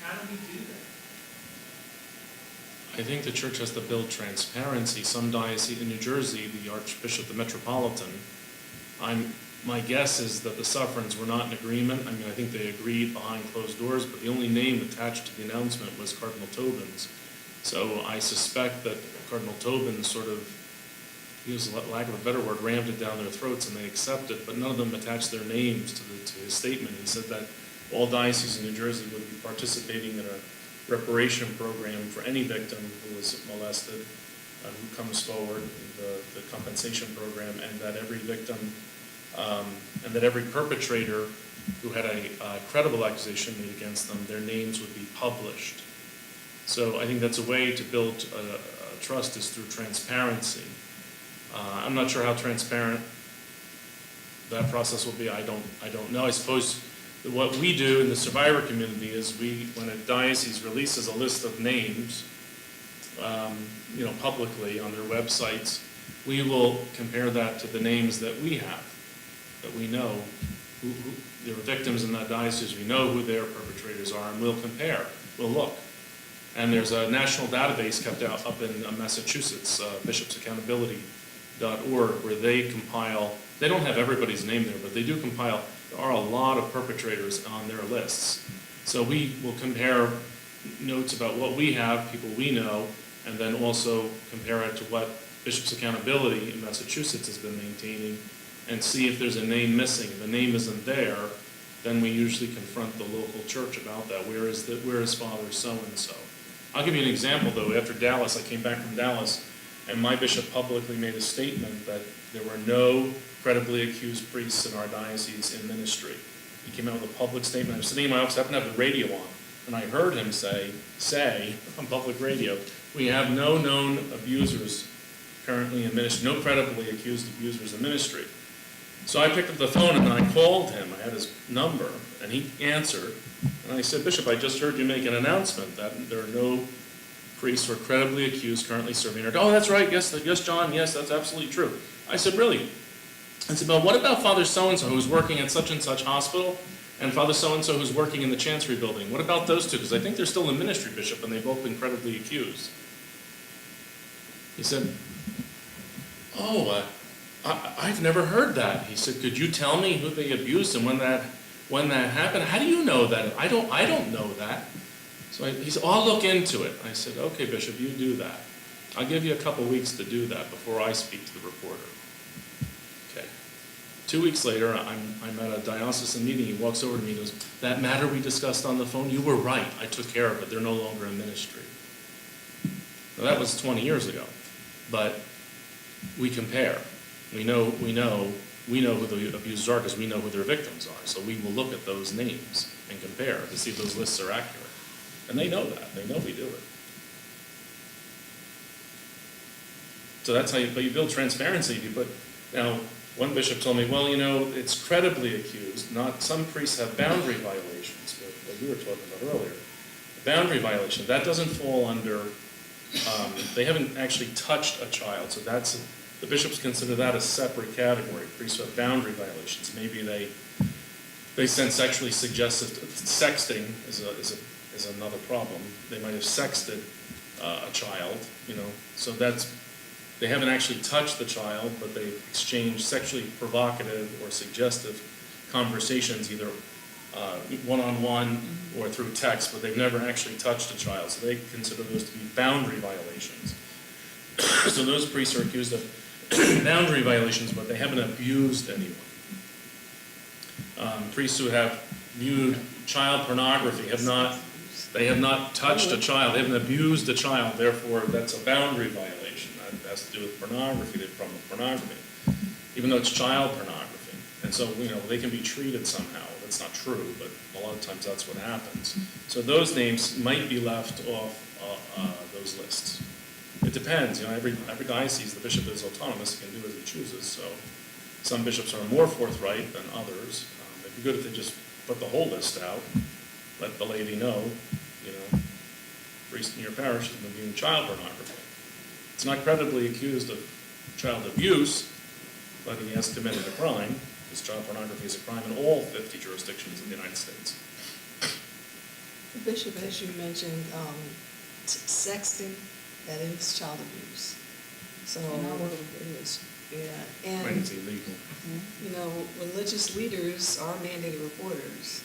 How do we do that? I think the church has to build transparency. Some diocese in New Jersey, the Archbishop, the Metropolitan, my guess is that the suffragans were not in agreement. I mean, I think they agreed behind closed doors, but the only name attached to the announcement was Cardinal Tobin's. So I suspect that Cardinal Tobin sort of, use lack of a better word, rammed it down their throats and they accepted, but none of them attached their names to his statement. He said that all dioceses in New Jersey would be participating in a reparation program for any victim who was molested, who comes forward, the compensation program, and that every victim, and that every perpetrator who had a credible accusation made against them, their names would be published. So I think that's a way to build trust is through transparency. I'm not sure how transparent that process will be. I don't know. I suppose what we do in the survivor community is when a diocese releases a list of names, publicly on their websites, we will compare that to the names that we have, that we know who there are victims in that diocese. We know who their perpetrators are, and we'll compare. We'll look. And there's a national database kept out up in Massachusetts, bishopsaccountability.org, where they compile. They don't have everybody's name there, but they do compile. There are a lot of perpetrators on their lists. So we will compare notes about what we have, people we know, and then also compare it to what Bishop's Accountability in Massachusetts has been maintaining, and see if there's a name missing. If the name isn't there, then we usually confront the local church about that. Where is Father so-and-so? I'll give you an example, though. After Dallas, I came back from Dallas, and my bishop publicly made a statement that there were no credibly accused priests in our diocese in ministry. He came out with a public statement. I was sitting in my office, I happened to have the radio on, and I heard him say on public radio, we have no known abusers currently in ministry, no credibly accused abusers in ministry. So I picked up the phone and I called him. I had his number, and he answered. And I said, Bishop, I just heard you make an announcement that there are no priests who are credibly accused currently serving. Oh, that's right, yes, John, yes, that's absolutely true. I said, really? I said, well, what about Father so-and-so who's working at such and such hospital, and Father so-and-so who's working in the Chancery building? What about those two? Because I think they're still a ministry bishop, and they've both been credibly accused. He said, oh, I've never heard that. He said, could you tell me who they abused and when that happened? How do you know that? I don't know that. So he said, oh, I'll look into it. I said, okay, Bishop, you do that. I'll give you a couple weeks to do that before I speak to the reporter. Okay. 2 weeks later, I'm at a diocesan meeting. He walks over to me and goes, that matter we discussed on the phone, you were right. I took care of it. They're no longer in ministry. Now, that was 20 years ago. But we compare. We know who the abusers are because we know who their victims are. So we will look at those names and compare to see if those lists are accurate. And they know that. They know we do it. So that's how you build transparency. Now, one bishop told me, well, it's credibly accused. Some priests have boundary violations, what we were talking about earlier. Boundary violation, that doesn't fall under, they haven't actually touched a child. So the bishops consider that a separate category. Priests who have boundary violations. Maybe they send sexually suggestive, sexting is another problem. They might have sexted a child, so they haven't actually touched the child, but they've exchanged sexually provocative or suggestive conversations, either one-on-one or through text, but they've never actually touched a child. So they consider those to be boundary violations. So those priests are accused of boundary violations, but they haven't abused anyone. Priests who have viewed child pornography have not touched a child, they haven't abused a child, therefore that's a boundary violation. That has to do with pornography, the problem with pornography, even though it's child pornography. And so, they can be treated somehow. That's not true, but a lot of times that's what happens. So those names might be left off those lists. It depends, every diocese, the bishop is autonomous, he can do as he chooses. So some bishops are more forthright than others. It'd be good if they just put the whole list out, let the laity know, priest in your parish has been viewing child pornography. It's not credibly accused of child abuse, but he has committed a crime, because child pornography is a crime in all 50 jurisdictions in the United States. Bishop, as you mentioned, sexting, that is child abuse. So, it is. Yeah, and, Right, it's illegal. religious leaders are mandated reporters.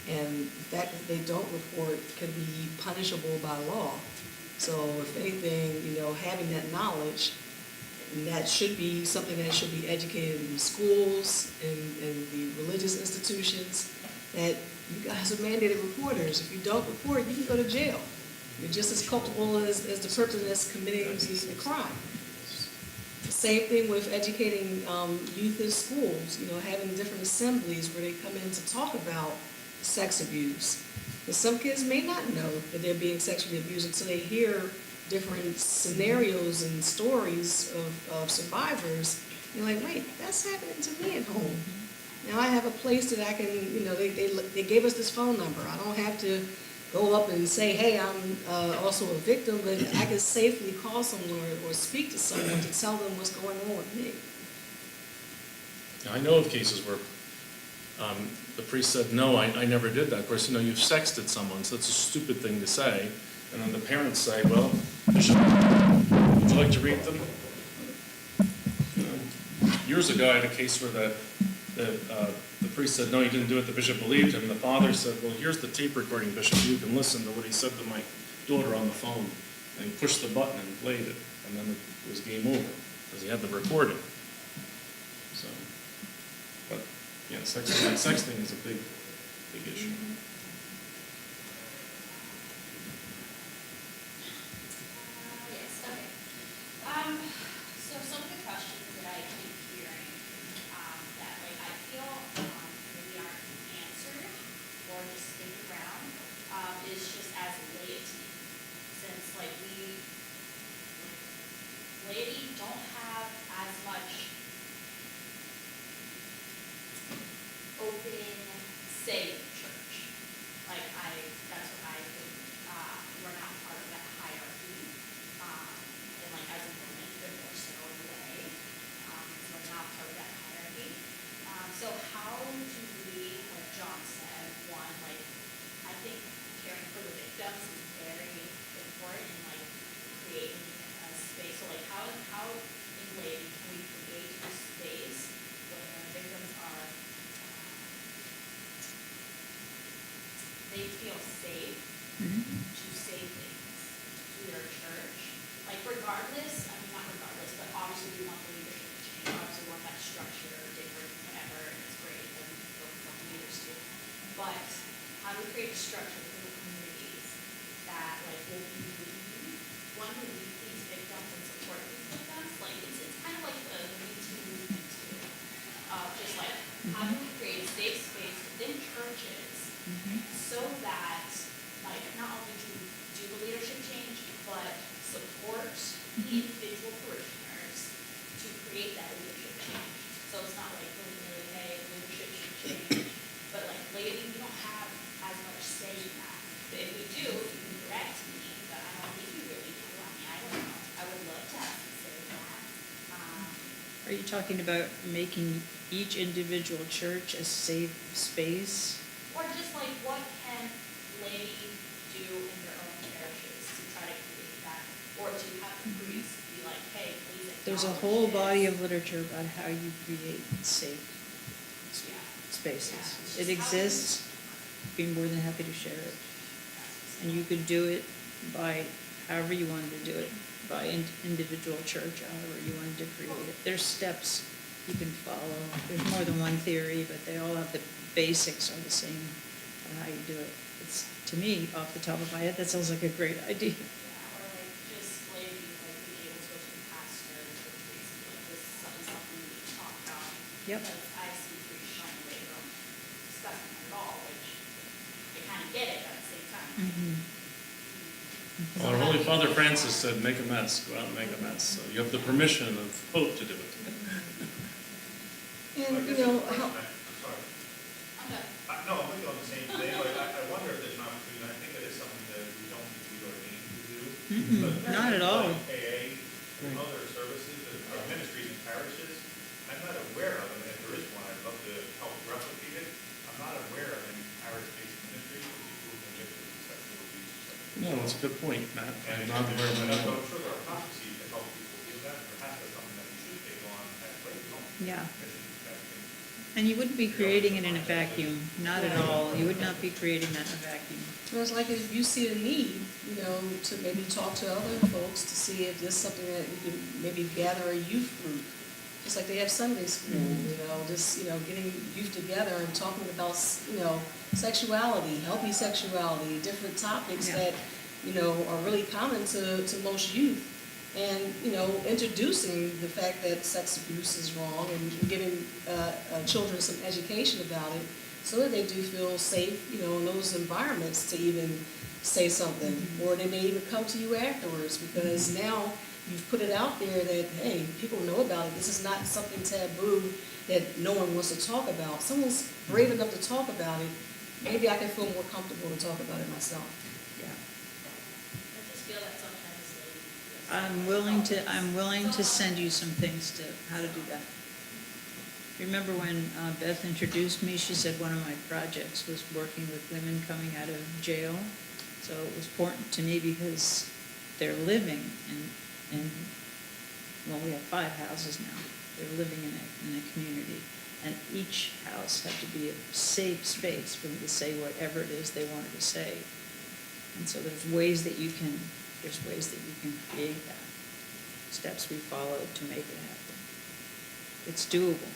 And the fact that they don't report can be punishable by law. So if anything, having that knowledge, and that should be something that should be educated in schools, in the religious institutions, that you guys are mandated reporters. If you don't report, you can go to jail. You're just as culpable as the person that's committing the crime. Same thing with educating youth in schools, having different assemblies where they come in to talk about sex abuse. And some kids may not know that they're being sexually abused until they hear different scenarios and stories of survivors. You're like, wait, that's happening to me at home. Now I have a place that I can, they gave us this phone number. I don't have to go up and say, hey, I'm also a victim, but I can safely call someone or speak to someone to tell them what's going on with me. Now, I know of cases where the priest said, no, I never did that. Of course, you've sexted someone, so that's a stupid thing to say. And then the parents say, well, Bishop, would you like to read them? Years ago, I had a case where the priest said, no, he didn't do it. The bishop believed him. The father said, well, here's the tape recording, Bishop. You can listen to what he said to my daughter on the phone. And he pushed the button and played it. And then it was game over because he had the recording. So, but yeah, sexting is a big issue. Yes, okay. So some of the questions that I keep hearing, that I feel maybe aren't answered or just stick around, is just as laity. Since laity don't have as much open say in the church. That's what I think, we're not part of that hierarchy create a structure within the communities that like will lead, one will lead these victims and support these victims. Like it's kind of like the Me Too movement too. Just like how do we create a safe space within churches so that like not only do the leadership change, but support the individual parishioners to create that leadership change. So it's not like willy-nilly, hey, leadership should change, but like lady, we don't have as much say in that. But if we do, you can correct me, but I don't think you really do. I mean, I don't know. I would love to have some say in that. Are you talking about making each individual church a safe space? Or just like what can lay do in their own parishes to try to create that, or to have the priests be like, hey, please acknowledge There's a whole this. body of literature about how you create safe Yeah. spaces. Yeah. It exists, be more than happy to share it. And you could do it by however you wanted to do it, by individual church, however you wanted to create it. There's steps you can follow. There's more than one theory, but they all have the basics are the same on how you do it. It's, to me, off the top of my head, that sounds like a great idea. Yeah, or like just maybe like being able to go to the pastor or the priest, like this is something we can talk about. Yep. Because I see priests shying away from discussing it at all, which I kind of get it at the same time. Well, our Holy Father Francis said, make a mess, go out and make a mess. So you have the permission of Pope to do it. And, you know, how, Sorry. I'm done. No, I'm with you on the same thing, but I wonder if there's an opportunity, and I think it is something that we don't need to be ordained to do. But Not at all. like AA and other services or ministries and parishes, I'm not aware of, and if there is one, I'd love to help replicate it. I'm not aware of any parish-based ministry for people who've been victims of sexual abuse. No, that's a good point, Matt. I'm And not aware of I'm any. sure there are processes to help people do that, perhaps that's something that we should take on as well. Yeah. And you wouldn't be creating it in a vacuum, not at all. You would not be creating that in a vacuum. well, it's like if you see a need, you know, to maybe talk to other folks to see if there's something that we can maybe gather a youth group. Just like they have Sunday school, you know, just, you know, getting youth together and talking about, you know, sexuality, healthy sexuality, different topics Yeah. that, you know, are really common to most youth. And, you know, introducing the fact that sex abuse is wrong and giving children some education about it so that they do feel safe, you know, in those environments to even say something. Or they may even come to you afterwards because now you've put it out there that, hey, people know about it. This is not something taboo that no one wants to talk about. Someone's brave enough to talk about it. Maybe I can feel more comfortable to talk about it myself. Yeah. I just feel that sometimes like. I'm willing to send you some things to, how to do that. Remember when Beth introduced me, she said one of my projects was working with women coming out of jail. So it was important to me because they're living in, well, we have 5 houses now. They're living in a community. And each house had to be a safe space for them to say whatever it is they wanted to say. And so there's ways that you can create that. Steps we follow to make it happen. It's doable.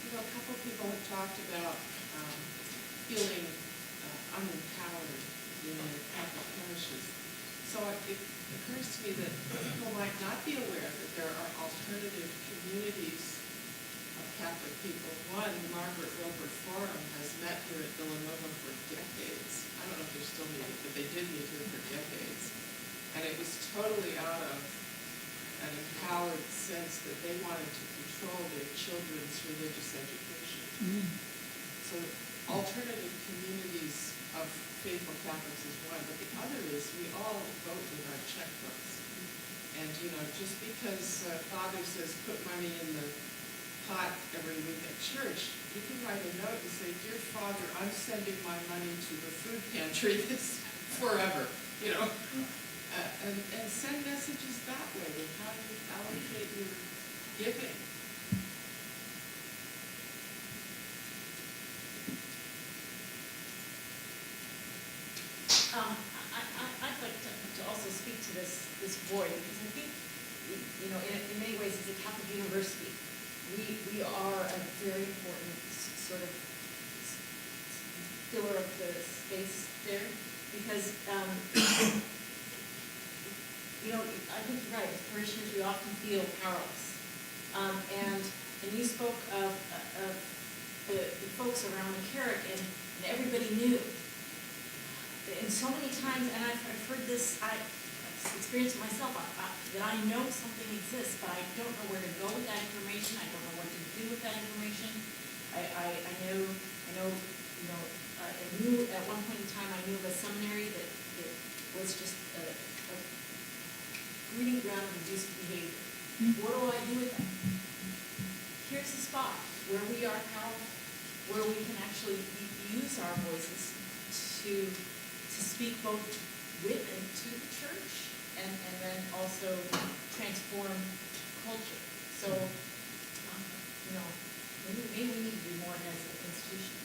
You know, a couple people have talked about feeling unempowered in Catholic parishes. So it occurs to me that people might not be aware that there are alternative communities of Catholic people. One, Margaret Roper Forum, has met here at Villanova for decades. I don't know if they're still meeting, but they did meet here for decades. And it was totally out of an empowered sense that they wanted to control their children's religious education. So alternative communities of faithful Catholics is one, but the other is we all vote with our checkbooks. And, you know, just because Father says put money in the pot every week at church, you can write a note and say, Dear Father, I'm sending my money to the food pantry this forever, you know. And send messages that way with how you allocate your giving. I'd like to also speak to this board, because I think, you know, in many ways, as a Catholic university, we are a very important sort of feel powerless. And you spoke of the folks around the Carrick, and everybody knew. And so many times, and I've heard this, I've experienced it myself, that I know something exists, but I don't know where to go with that information, I don't know what to do with that information. I know, I knew at one point in time, I knew of a seminary that was just a breeding ground of abusive behavior. What do I do with that? Here's a spot where we are powerful, where we can actually use our voices to speak both with and to the church, and then also transform culture. So, maybe we need to do more as an institution.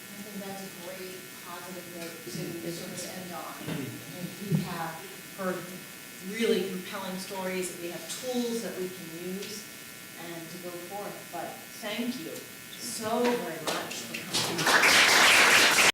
I think that's a great positive note to sort of end on. And we have heard really compelling stories, we have tools that we can use and to go forth. But thank you so very much for coming.